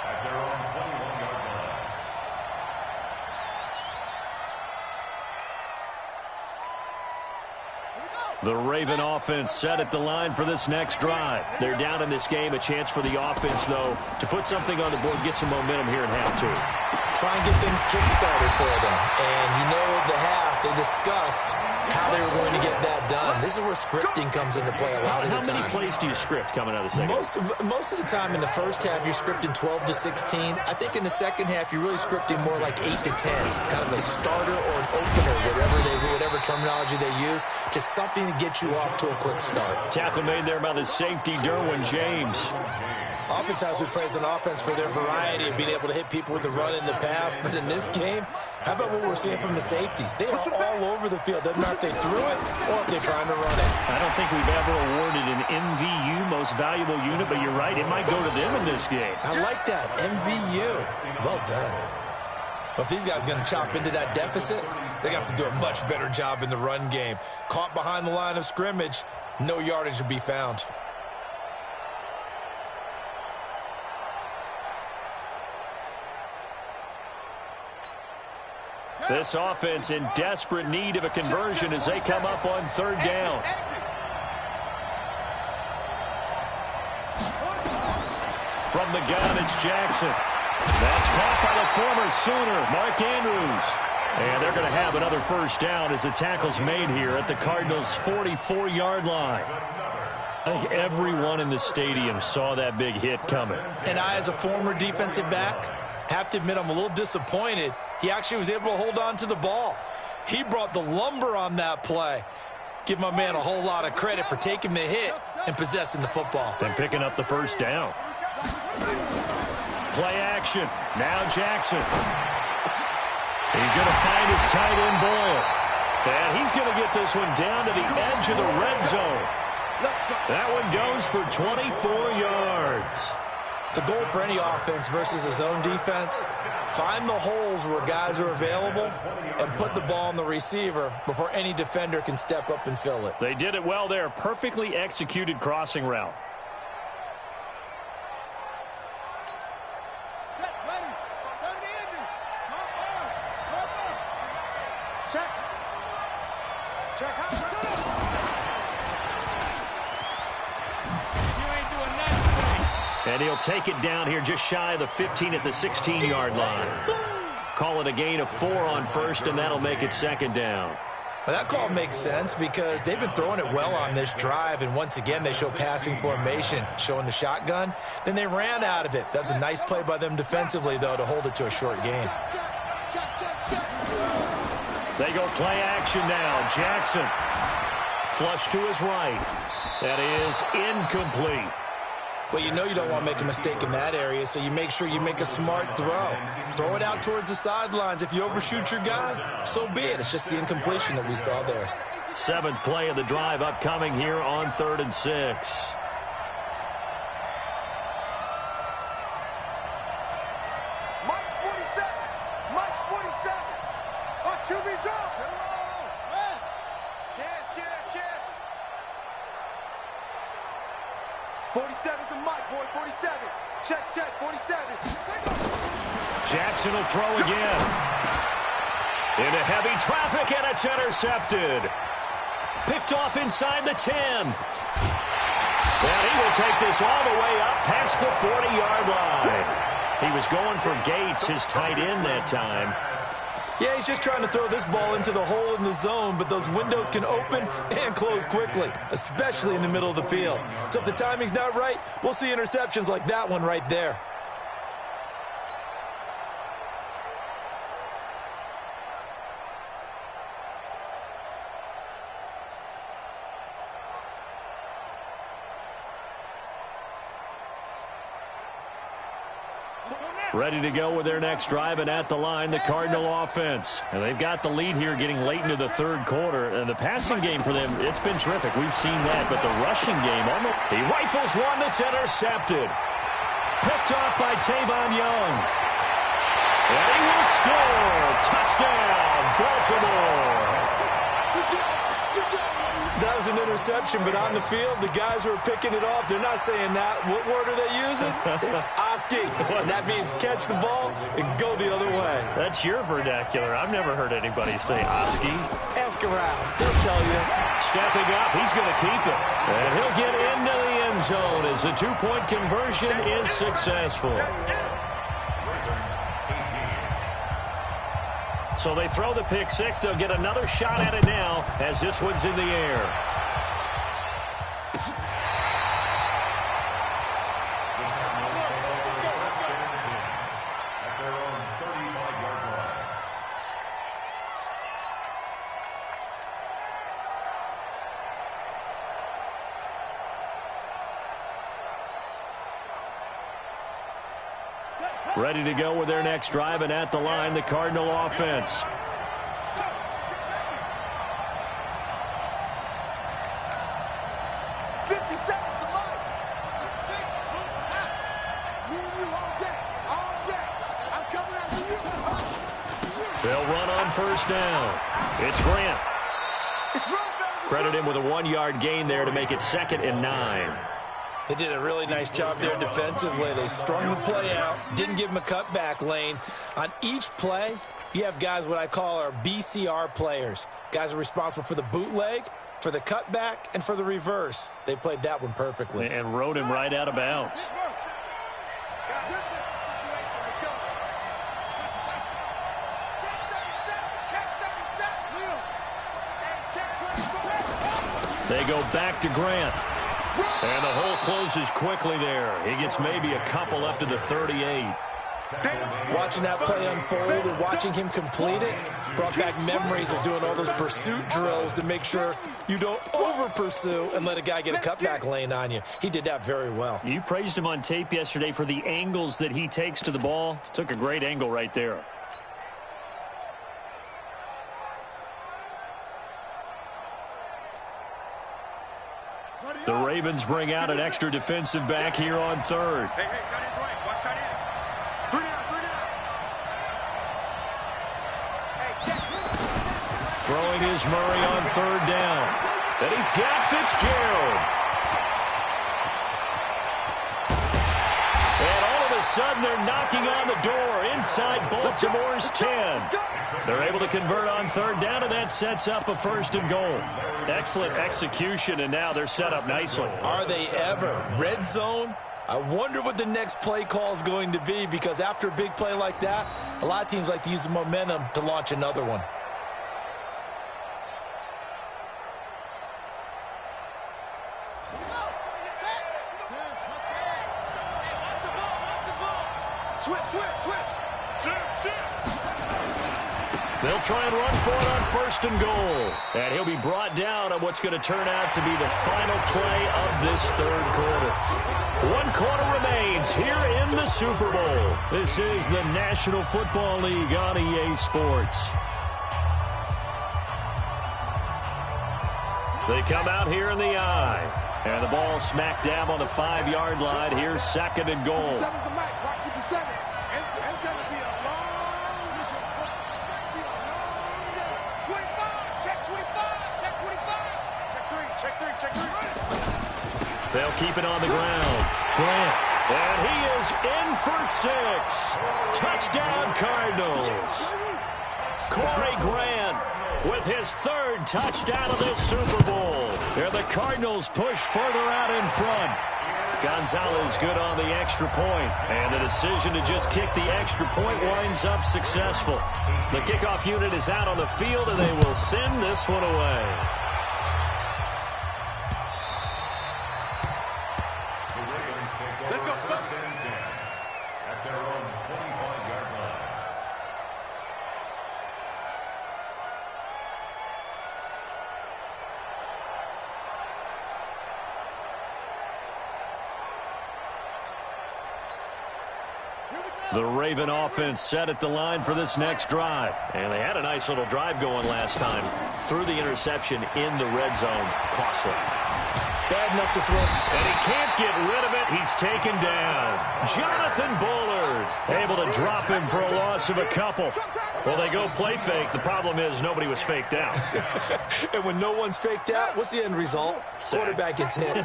at their own 21-yard line. The Raven offense set at the line for this next drive. They're down in this game. A chance for the offense, though, to put something on the board, get some momentum here in half 2. Try and get things kick-started for them. And you know at the half, they discussed how they were going to get that done. This is where scripting comes into play a lot of the time. How many plays do you script coming out of the second? Most of the time in the first half, you're scripting 12 to 16. I think in the second half, you're really scripting more like 8 to 10. Kind of a starter or an opener, whatever terminology they use. Just something to get you off to a quick start. Tackle made there by the safety, Derwin James. Oftentimes we praise an offense for their variety of being able to hit people with the run and the pass. But in this game, how about what we're seeing from the safeties? They are all over the field. Doesn't matter if they threw it or if they're trying to run it. I don't think we've ever awarded an MVU, most valuable unit, but you're right, it might go to them in this game. I like that, MVU. Well done. But if these guys are going to chop into that deficit, they got to do a much better job in the run game. Caught behind the line of scrimmage, No yardage to be found. This offense in desperate need of a conversion as they come up on third down. From the gun, it's Jackson. That's caught by the former Sooner, Mark Andrews. And they're going to have another first down as the tackle's made here at the Cardinals' 44-yard line. I think everyone in the stadium saw that big hit coming. And I, as a former defensive back, have to admit I'm a little disappointed. He actually was able to hold on to the ball. He brought the lumber on that play. Give my man a whole lot of credit for taking the hit and possessing the football. And picking up the first down. Play action. Now Jackson. He's going to find his tight end Boyle. And he's going to get this one down to the edge of the red zone. That one goes for 24 yards. The goal for any offense versus his own defense, find the holes where guys are available and put the ball on the receiver before any defender can step up and fill it. They did it well there. Perfectly executed crossing route. And he'll take it down here just shy of the 15 at the 16-yard line. Call it a gain of 4 on first, and that'll make it second down. Well, that call makes sense because they've been throwing it well on this drive, and once again they show passing formation, showing the shotgun. Then they ran out of it. That's a nice play by them defensively, though, to hold it to a short gain. They go play action now. Jackson. Flush to his right. That is incomplete. Well, you know you don't want to make a mistake in that area, so you make sure you make a smart throw. Throw it out towards the sidelines. If you overshoot your guy, so be it. It's just the incompletion that we saw there. 7th play of the drive upcoming here on 3rd and 6. Mike's 47. Mike's 47. On QB drop. Chance. 47 to Mike, boy, 47. Check, 47. Jackson will throw again. Into heavy traffic, and it's intercepted. Picked off inside the 10. And he will take this all the way up past the 40-yard line. He was going for Gates, his tight end that time. Yeah, he's just trying to throw this ball into the hole in the zone, but those windows can open and close quickly, especially in the middle of the field. So if the timing's not right, we'll see interceptions like that one right there. Ready to go with their next drive, and at the line, the Cardinal offense. And they've got the lead here getting late into the 3rd quarter. And the passing game for them, it's been terrific. We've seen that. But the rushing game, he rifles one that's intercepted. Picked off by Tavon Young. And he will score. Touchdown, Baltimore. That was an interception, but on the field, the guys who are picking it off, they're not saying that. What word are they using? It's Oski. And that means catch the ball and go the other way. That's your vernacular. I've never heard anybody say Oski. Ask around. They'll tell you. Stepping up, he's going to keep it. And he'll get into the end zone as the 2-point conversion is successful. So they throw the pick 6. They'll get another shot at it now as this one's in the air. Ready to go with their next drive, and at the line, the Cardinal offense. They'll run on first down. It's Grant. Credit him with a 1-yard gain there to make it 2nd and 9. They did a really nice job there defensively. They strung the play out, didn't give him a cutback lane. On each play, you have guys what I call our BCR players. Guys are responsible for the bootleg, for the cutback, and for the reverse. They played that one perfectly. And rode him right out of bounds. They go back to Grant. And the hole closes quickly there. He gets maybe a couple up to the 38. Watching that play unfold and watching him complete it brought back memories of doing all those pursuit drills to make sure you don't over-pursue and let a guy get a cutback lane on you. He did that very well. You praised him on tape yesterday for the angles that he takes to the ball. Took a great angle right there. The Ravens bring out an extra defensive back here on 3rd. Hey, tight end's right. Watch tight end. 3 down, 3 down. Throwing is Murray on 3rd down. And he's got Fitzgerald. And all of a sudden they're knocking on the door inside Baltimore's 10. They're able to convert on 3rd down, and that sets up a 1st and goal. Excellent execution, and now they're set up nicely. Are they ever? Red zone? I wonder what the next play call is going to be, because after a big play like that, a lot of teams like to use the momentum to launch another one. They'll try and run for it on 1st and goal. And he'll be brought down on what's going to turn out to be the final play of this 3rd quarter. 1 quarter remains here in the Super Bowl. This is the National Football League on EA Sports. They come out here in the eye. And the ball smack dab on the 5-yard line. Here's 2nd and goal. They'll keep it on the ground. Grant. And he is in for 6. Touchdown, Cardinals. Corey Grant with his 3rd touchdown of this Super Bowl. And the Cardinals push further out in front. Gonzalez good on the extra point. And the decision to just kick the extra point winds up successful. The kickoff unit is out on the field, and they will send this one away. Let's go. 1st and 10 at their own 25-yard line. The Raven offense set at the line for this next drive. And they had a nice little drive going last time. Threw the interception in the red zone. Costly. Bad enough to throw. And he can't get rid of it. He's taken down. Jonathan Bullard able to drop him for a loss of a couple. Well, they go play fake. The problem is nobody was faked out. And when no one's faked out, what's the end result? Sack. Quarterback gets hit.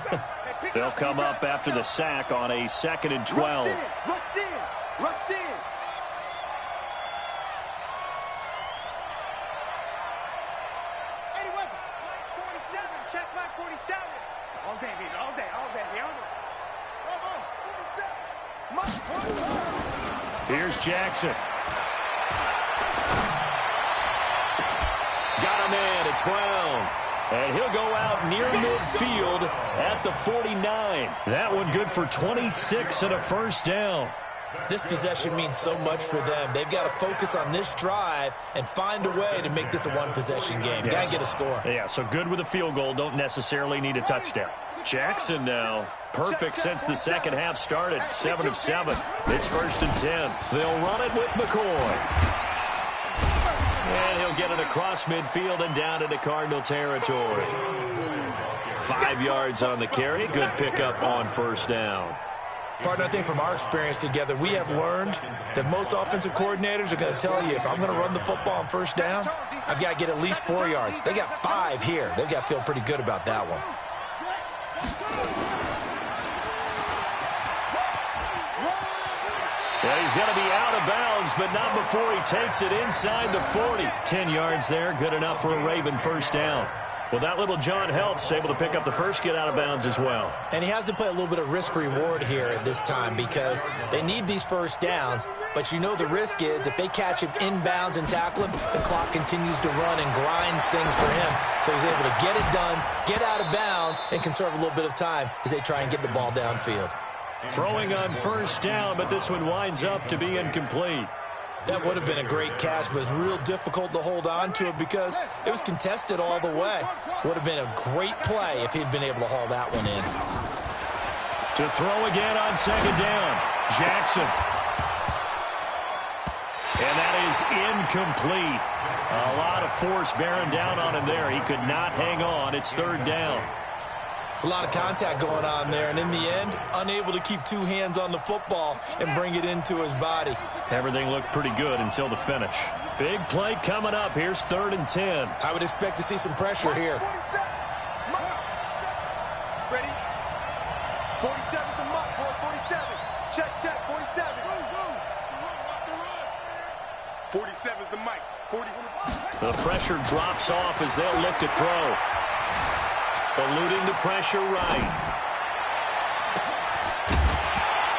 They'll come up after the sack on a 2nd and 12. Rush in. Rush in. Check Mike 47. All day, baby. All day. All day. Here's Jackson. Got a man. It's Brown. And he'll go out near midfield at the 49. That one good for 26 and a 1st down. This possession means so much for them. They've got to focus on this drive and find a way to make this a one-possession game. Yes. Got to get a score. Yeah, so good with a field goal. Don't necessarily need a touchdown. Jackson now. Perfect since the second half started. 7 of 7. It's 1st and 10. They'll run it with McCoy. And he'll get it across midfield and down into Cardinal territory. 5 yards on the carry. Good pickup on 1st down. Partner, I think from our experience together, we have learned that most offensive coordinators are going to tell you, if I'm going to run the football on first down, I've got to get at least 4 yards. They got 5 here. They've got to feel pretty good about that one. Well, he's going to be out of bounds, but not before he takes it inside the 40. 10 yards there, good enough for a Raven first down. Well, that little John helps, able to pick up the first get out of bounds as well. And he has to play a little bit of risk-reward here at this time because they need these first downs, but you know the risk is if they catch him inbounds and tackle him, the clock continues to run and grinds things for him. So he's able to get it done, get out of bounds, and conserve a little bit of time as they try and get the ball downfield. Throwing on first down, but this one winds up to be incomplete. That would have been a great catch, but it's real difficult to hold on to it because it was contested all the way. Would have been a great play if he'd been able to haul that one in. To throw again on second down, Jackson. And that is incomplete. A lot of force bearing down on him there. He could not hang on. It's third down. It's a lot of contact going on there, and in the end, unable to keep 2 hands on the football and bring it into his body. Everything looked pretty good until the finish. Big play coming up. Here's 3rd and 10. I would expect to see some pressure here. Ready? 47's the mark, boy. 47. Check, 47. 47's the mic. 47. The pressure drops off as they'll look to throw. Eluding the pressure right.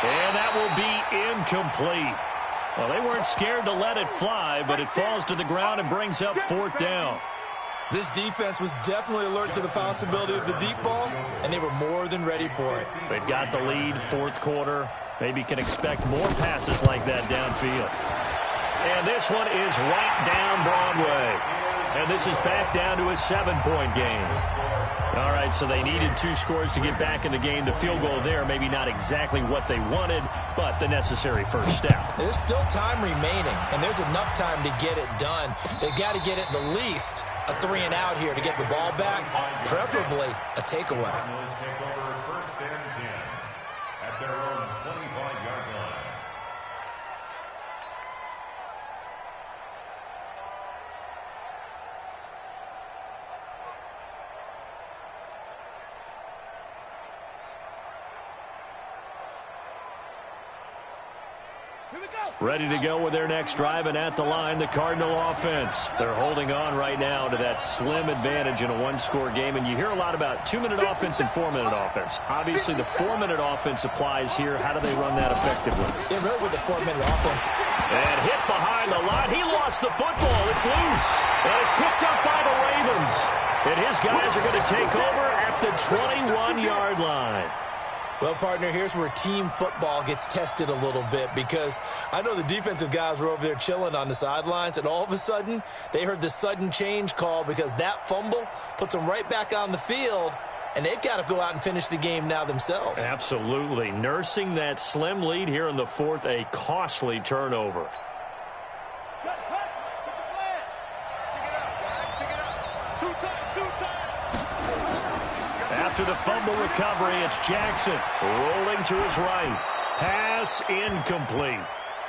And that will be incomplete. Well, they weren't scared to let it fly, but it falls to the ground and brings up 4th down. This defense was definitely alert to the possibility of the deep ball, and they were more than ready for it. They've got the lead, 4th quarter. Maybe can expect more passes like that downfield. And this one is right down Broadway. And this is back down to a 7-point game. All right, so they needed 2 scores to get back in the game. The field goal there, maybe not exactly what they wanted, but the necessary first step. There's still time remaining, and there's enough time to get it done. They've got to get at the least a 3-and-out here to get the ball back, preferably a takeaway. Take over 1st and 10 at their own 25-yard line. Ready to go with their next drive, and at the line, the Cardinal offense. They're holding on right now to that slim advantage in a 1-score game, and you hear a lot about 2-minute offense and 4-minute offense. Obviously, the 4-minute offense applies here. How do they run that effectively? Yeah, really with the 4-minute offense. And hit behind the line. He lost the football. It's loose, and it's picked up by the Ravens. And his guys are going to take over at the 21-yard line. Well, partner, here's where team football gets tested a little bit because I know the defensive guys were over there chilling on the sidelines, and all of a sudden they heard the sudden change call because that fumble puts them right back on the field, and they've got to go out and finish the game now themselves. Absolutely. Nursing that slim lead here in the 4th, a costly turnover. After the fumble recovery, it's Jackson rolling to his right. Pass incomplete.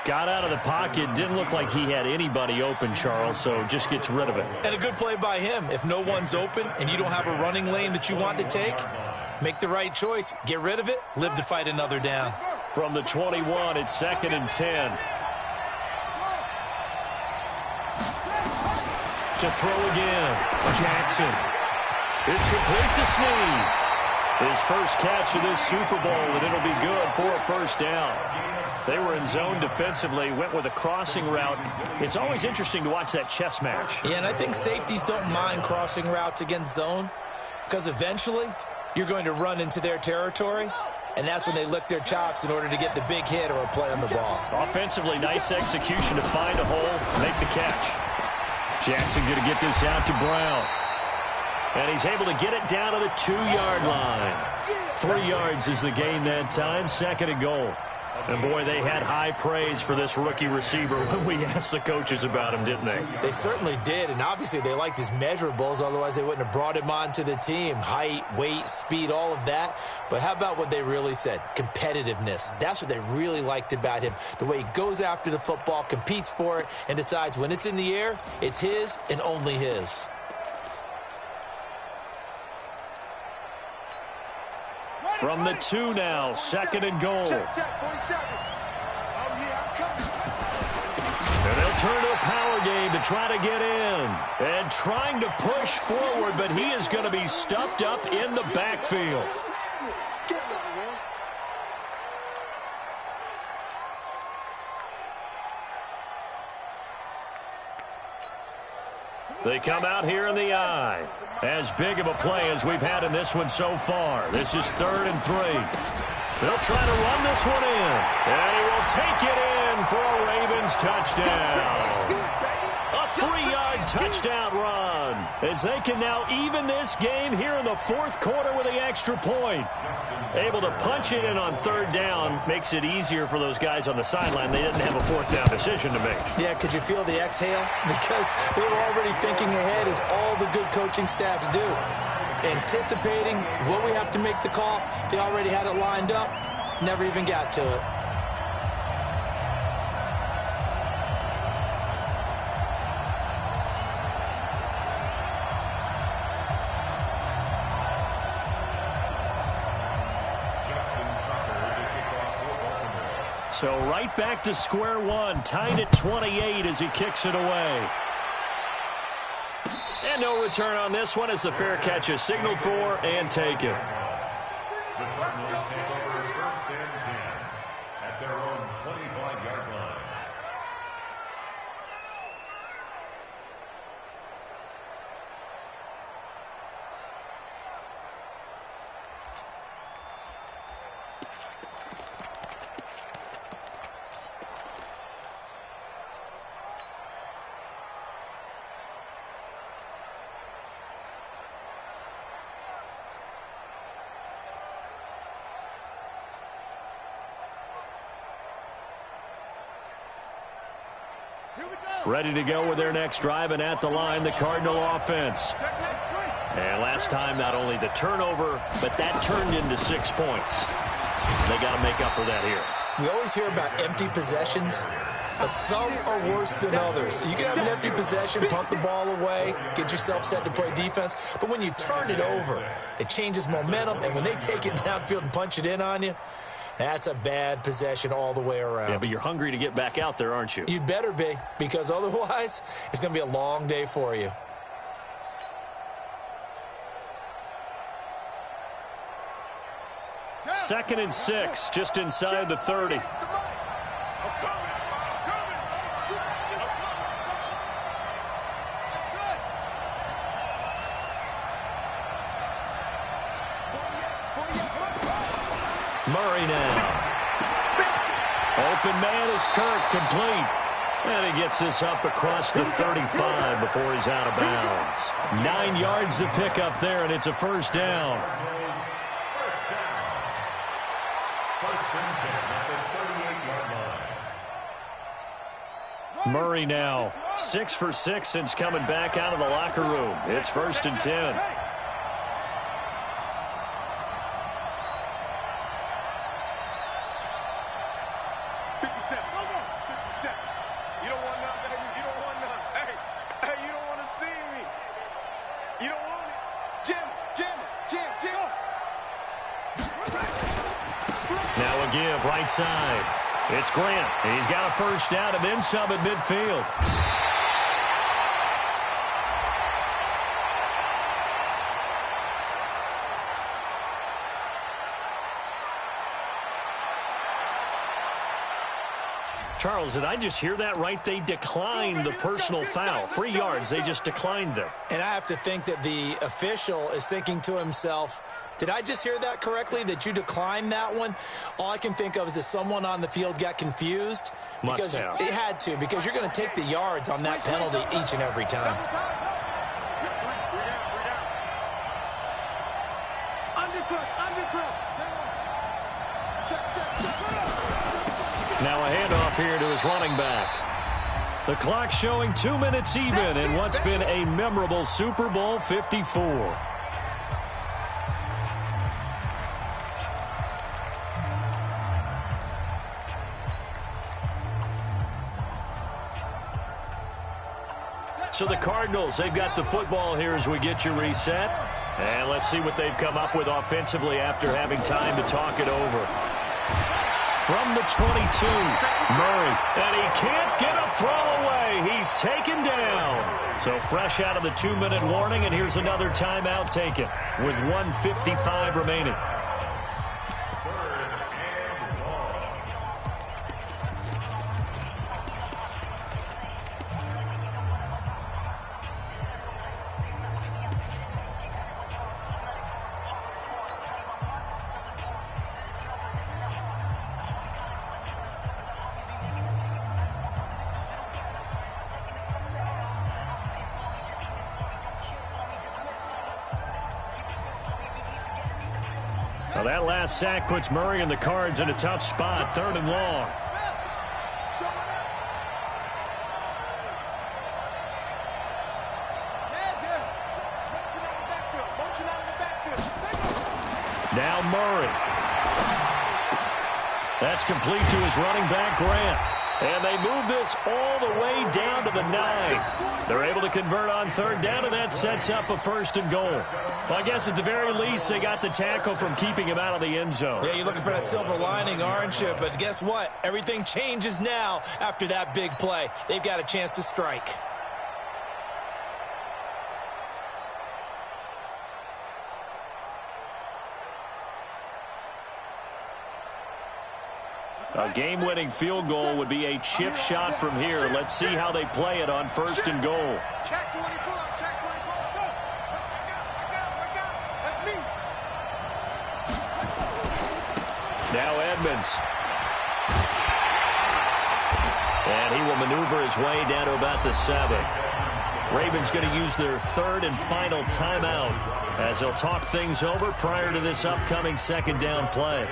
Got out of the pocket. Didn't look like he had anybody open, Charles, so just gets rid of it. And a good play by him. If no one's open and you don't have a running lane that you want to take, make the right choice. Get rid of it. Live to fight another down. From the 21, it's 2nd and 10. To throw again, Jackson. It's complete to Snead. His first catch of this Super Bowl, and it'll be good for a first down. They were in zone defensively, went with a crossing route. It's always interesting to watch that chess match. Yeah, and I think safeties don't mind crossing routes against zone because eventually you're going to run into their territory, and that's when they lick their chops in order to get the big hit or a play on the ball. Offensively, nice execution to find a hole, make the catch. Jackson going to get this out to Brown. And he's able to get it down to the 2-yard line. 3 yards is the gain that time, 2nd and goal. And, boy, they had high praise for this rookie receiver when we asked the coaches about him, didn't they? They certainly did, and obviously they liked his measurables. Otherwise, they wouldn't have brought him onto the team. Height, weight, speed, all of that. But how about what they really said? Competitiveness. That's what they really liked about him. The way he goes after the football, competes for it, and decides when it's in the air, it's his and only his. From the 2 now, 2nd and goal. Check, 47. Oh, yeah, I'm coming. And they'll turn to a power game to try to get in. And trying to push forward, but he is going to be stuffed up in the backfield. They come out here in the eye. As big of a play as we've had in this one so far. This is 3rd and 3. They'll try to run this one in. And he will take it in for a Ravens touchdown. A 3-yard touchdown run. As they can now even this game here in the 4th quarter with the extra point. Able to punch it in on 3rd down makes it easier for those guys on the sideline. They didn't have a 4th down decision to make. Yeah, could you feel the exhale? Because they were already thinking ahead, as all the good coaching staffs do. Anticipating what we have to make the call. They already had it lined up. Never even got to it. So right back to square one, tied at 28 as he kicks it away. And no return on this one as the fair catch is signaled for and taken. The Cardinals take over 1st and 10 at their own 25-yard line. Ready to go with their next drive, and at the line, the Cardinal offense. And last time, not only the turnover, but that turned into 6 points. They got to make up for that here. We always hear about empty possessions, but some are worse than others. You can have an empty possession, punt the ball away, get yourself set to play defense, but when you turn it over, it changes momentum, and when they take it downfield and punch it in on you, that's a bad possession all the way around. Yeah, but you're hungry to get back out there, aren't you? You'd better be, because otherwise it's going to be a long day for you. Second and 6, just inside the 30. Murray now. Open man is Kirk, complete. And he gets this up across the 35 before he's out of bounds. 9 yards to pick up there, and it's a 1st down. Murray now 6 for 6 since coming back out of the locker room. It's 1st and 10. Now a give right side. It's Grant. He's got a 1st down and then some at midfield. Charles, did I just hear that right? They declined the personal foul. 3 yards, they just declined them. And I have to think that the official is thinking to himself, did I just hear that correctly, that you declined that one? All I can think of is that someone on the field got confused. Must have. It had to, because you're going to take the yards on that penalty each and every time. Undercut. Check. Now a handoff here to his running back. The clock showing 2 minutes even in what's been a memorable Super Bowl 54. So the Cardinals, they've got the football here as we get you reset. And let's see what they've come up with offensively after having time to talk it over. From the 22, Murray. And he can't get a throw away. He's taken down. So fresh out of the 2-minute warning, and here's another timeout taken with 1:55 remaining. Well, that last sack puts Murray and the Cards in a tough spot, 3rd and long. Now Murray. That's complete to his running back, Grant. And they move this all the way down to the 9. They're able to convert on 3rd down, and that sets up a 1st and goal. Well, I guess at the very least, they got the tackle from keeping him out of the end zone. Yeah, you're looking for that silver lining, aren't you? But guess what? Everything changes now after that big play. They've got a chance to strike. A game-winning field goal would be a chip shot from here. Let's see how they play it on 1st and goal. Check 24, check 24. Go. I got it. That's me. Now Edmonds. And he will maneuver his way down to about the 7. Ravens going to use their 3rd and final timeout as they'll talk things over prior to this upcoming 2nd down play.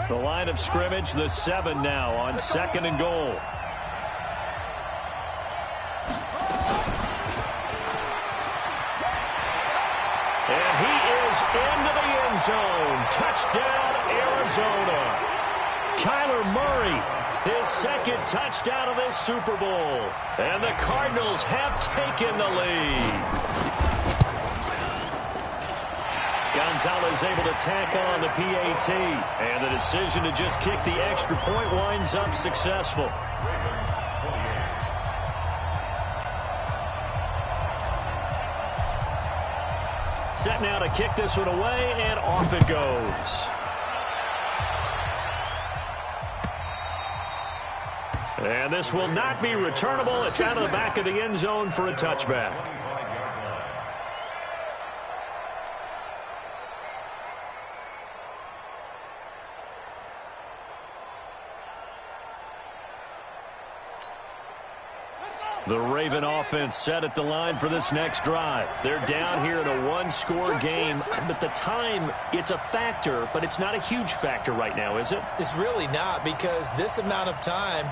The line of scrimmage, the 7 now on 2nd and goal. And he is into the end zone. Touchdown, Arizona. Kyler Murray, his 2nd touchdown of this Super Bowl. And the Cardinals have taken the lead. Gonzalez able to tack on the PAT. And the decision to just kick the extra point winds up successful. Set now to kick this one away, and off it goes. And this will not be returnable. It's out of the back of the end zone for a touchback. The Raven offense set at the line for this next drive. They're down here in a 1-score game, but the time, it's a factor, but it's not a huge factor right now, is it? It's really not, because this amount of time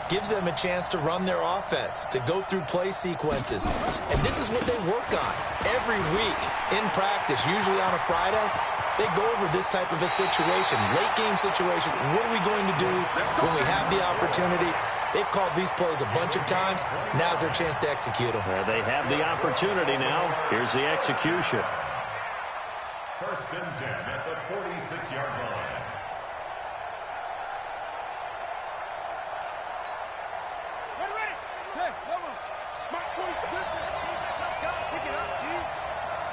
gives them a chance to run their offense, to go through play sequences. And this is what they work on every week in practice, usually on a Friday. They go over this type of a situation, late game situation. What are we going to do when we have the opportunity? They've called these plays a bunch of times. Now's their chance to execute them. They have the opportunity now. Here's the execution. 1st and 10 at the 46-yard line. Ready. Hey, level. Mike, pick it up, D.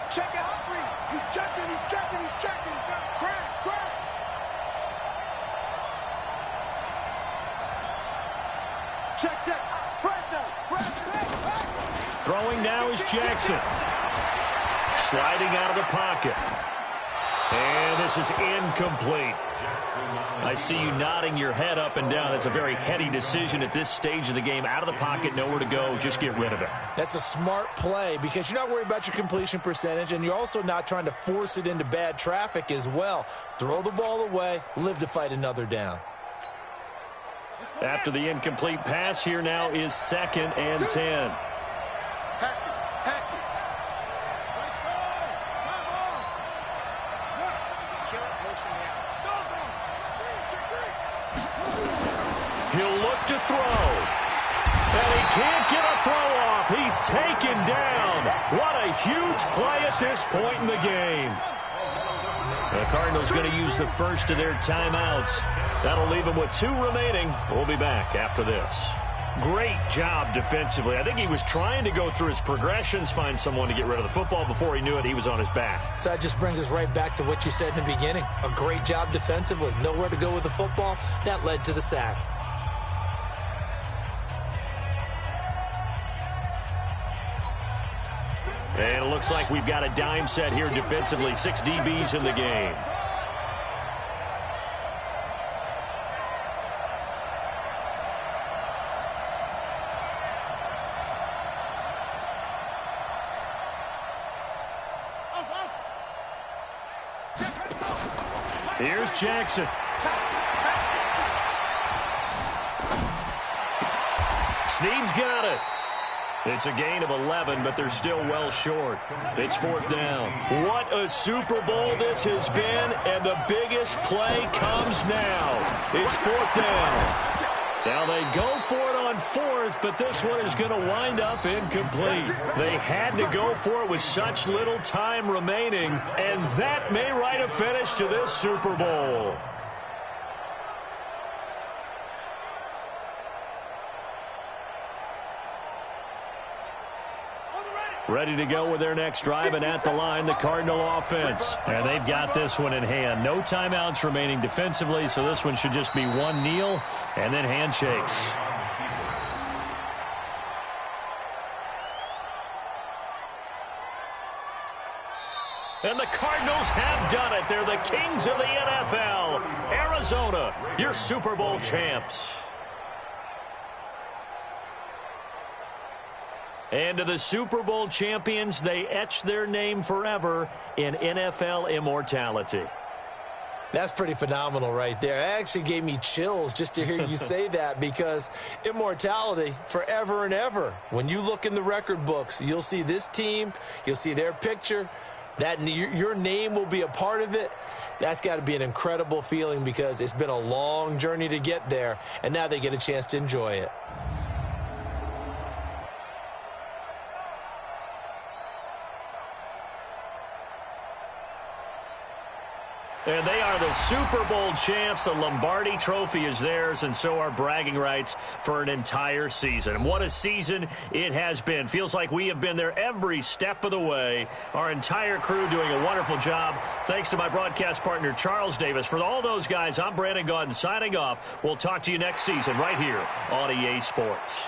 Check out Humphrey. He's checking. Crash. Check. Throwing now is Jackson. Sliding out of the pocket. And this is incomplete. I see you nodding your head up and down. That's a very heady decision at this stage of the game. Out of the pocket, nowhere to go. Just get rid of it. That's a smart play because you're not worried about your completion percentage, and you're also not trying to force it into bad traffic as well. Throw the ball away, live to fight another down. After the incomplete pass, here now is 2nd and 10. He'll look to throw. And he can't get a throw off. He's taken down. What a huge play at this point in the game. The Cardinals going to use the first of their timeouts. That'll leave them with 2 remaining. We'll be back after this. Great job defensively. I think he was trying to go through his progressions, find someone to get rid of the football. Before he knew it, he was on his back. So that just brings us right back to what you said in the beginning. A great job defensively. Nowhere to go with the football. That led to the sack. And it looks like we've got a dime set here defensively. 6 DBs in the game. Here's Jackson. Snead's got it. It's a gain of 11, but they're still well short. It's 4th down. What a Super Bowl this has been, and the biggest play comes now. It's 4th down. Now they go for it on 4th, but this one is going to wind up incomplete. They had to go for it with such little time remaining, and that may write a finish to this Super Bowl. Ready to go with their next drive, and at the line, the Cardinal offense. And they've got this one in hand. No timeouts remaining defensively, so this one should just be one kneel and then handshakes. And the Cardinals have done it. They're the kings of the NFL. Arizona, your Super Bowl champs. And to the Super Bowl champions, they etch their name forever in NFL immortality. That's pretty phenomenal right there. It actually gave me chills just to hear you say that, because immortality forever and ever. When you look in the record books, you'll see this team, you'll see their picture, that your name will be a part of it. That's got to be an incredible feeling, because it's been a long journey to get there, and now they get a chance to enjoy it. And they are the Super Bowl champs. The Lombardi Trophy is theirs, and so are bragging rights for an entire season. And what a season it has been. Feels like we have been there every step of the way. Our entire crew doing a wonderful job. Thanks to my broadcast partner, Charles Davis. For all those guys, I'm Brandon Gaudin signing off. We'll talk to you next season right here on EA Sports.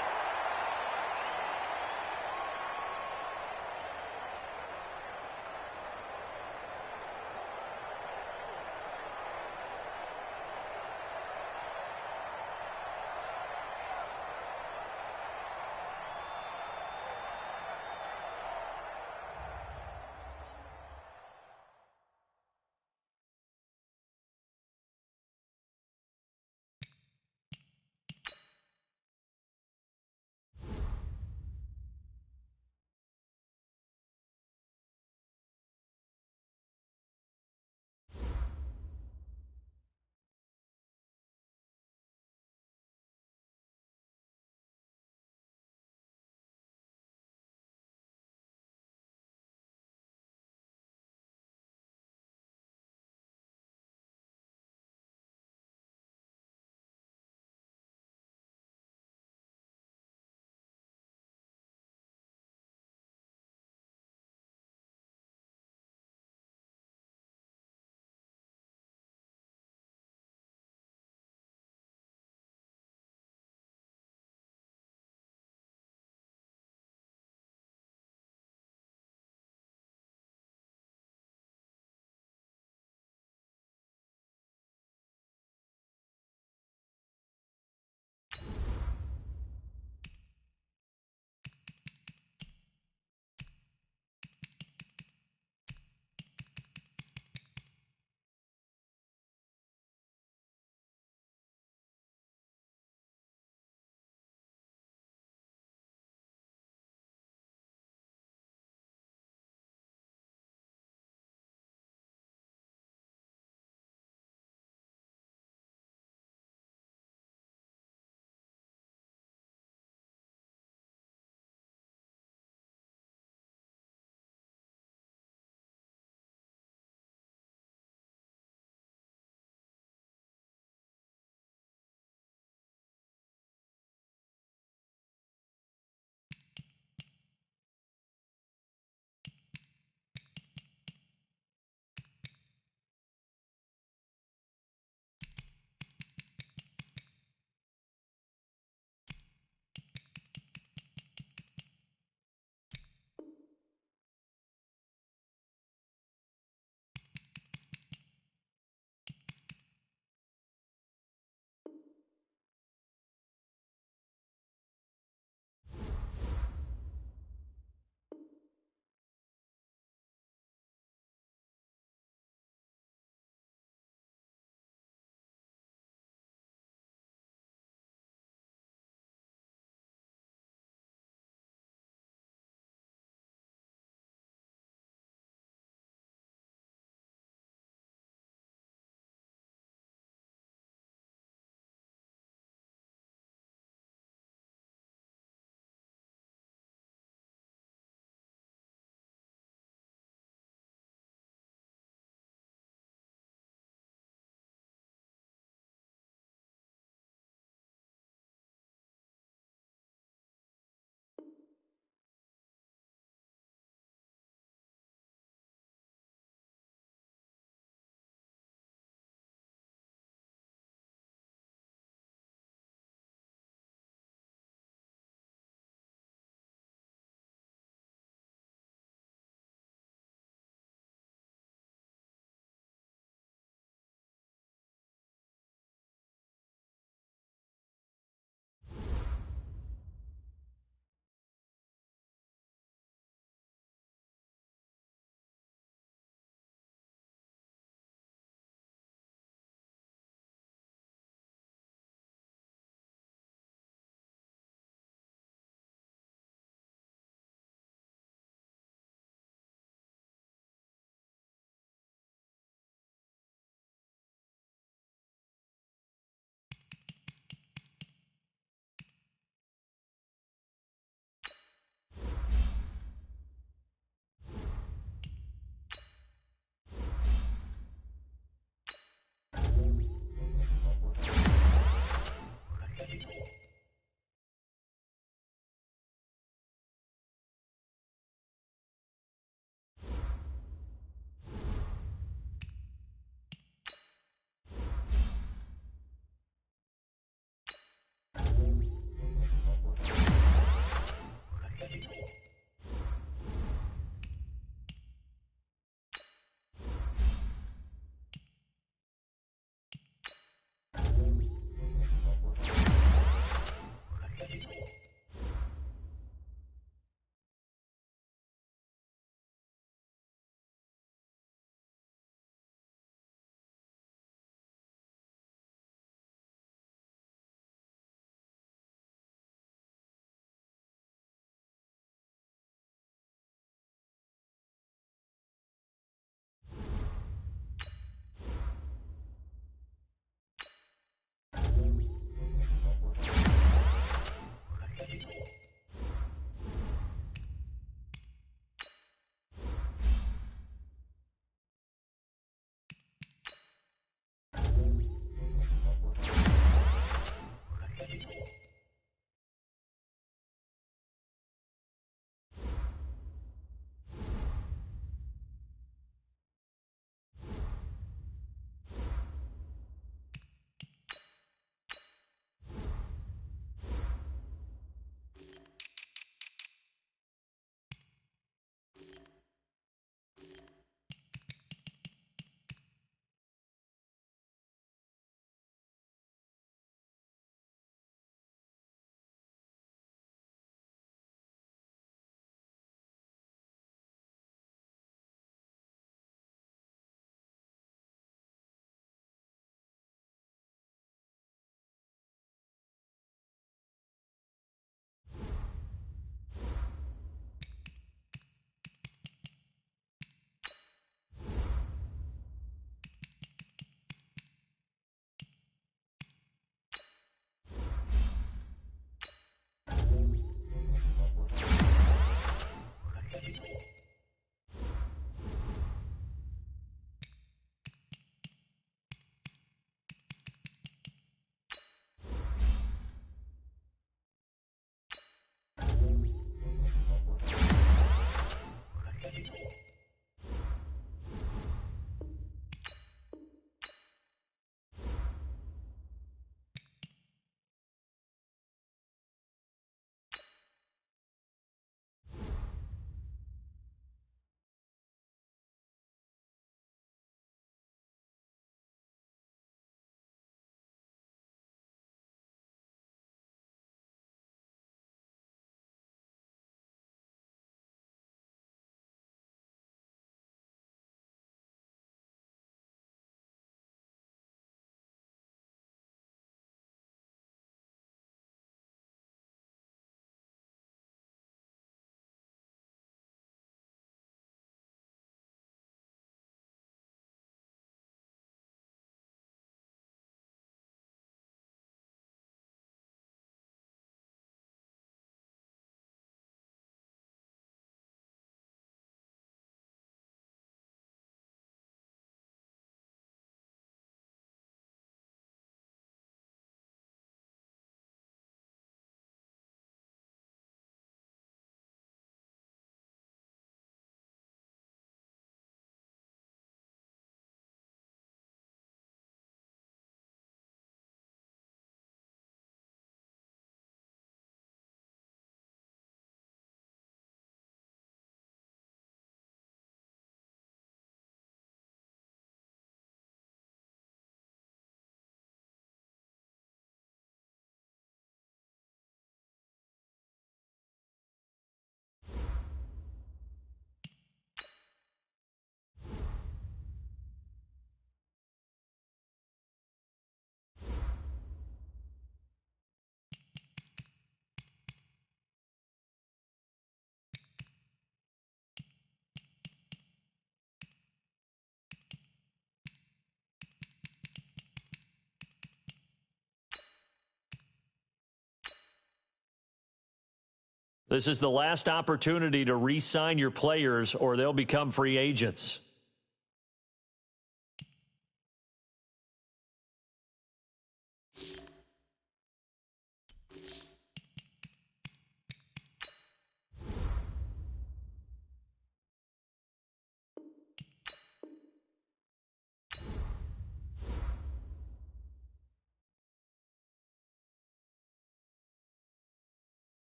This is the last opportunity to re-sign your players or they'll become free agents.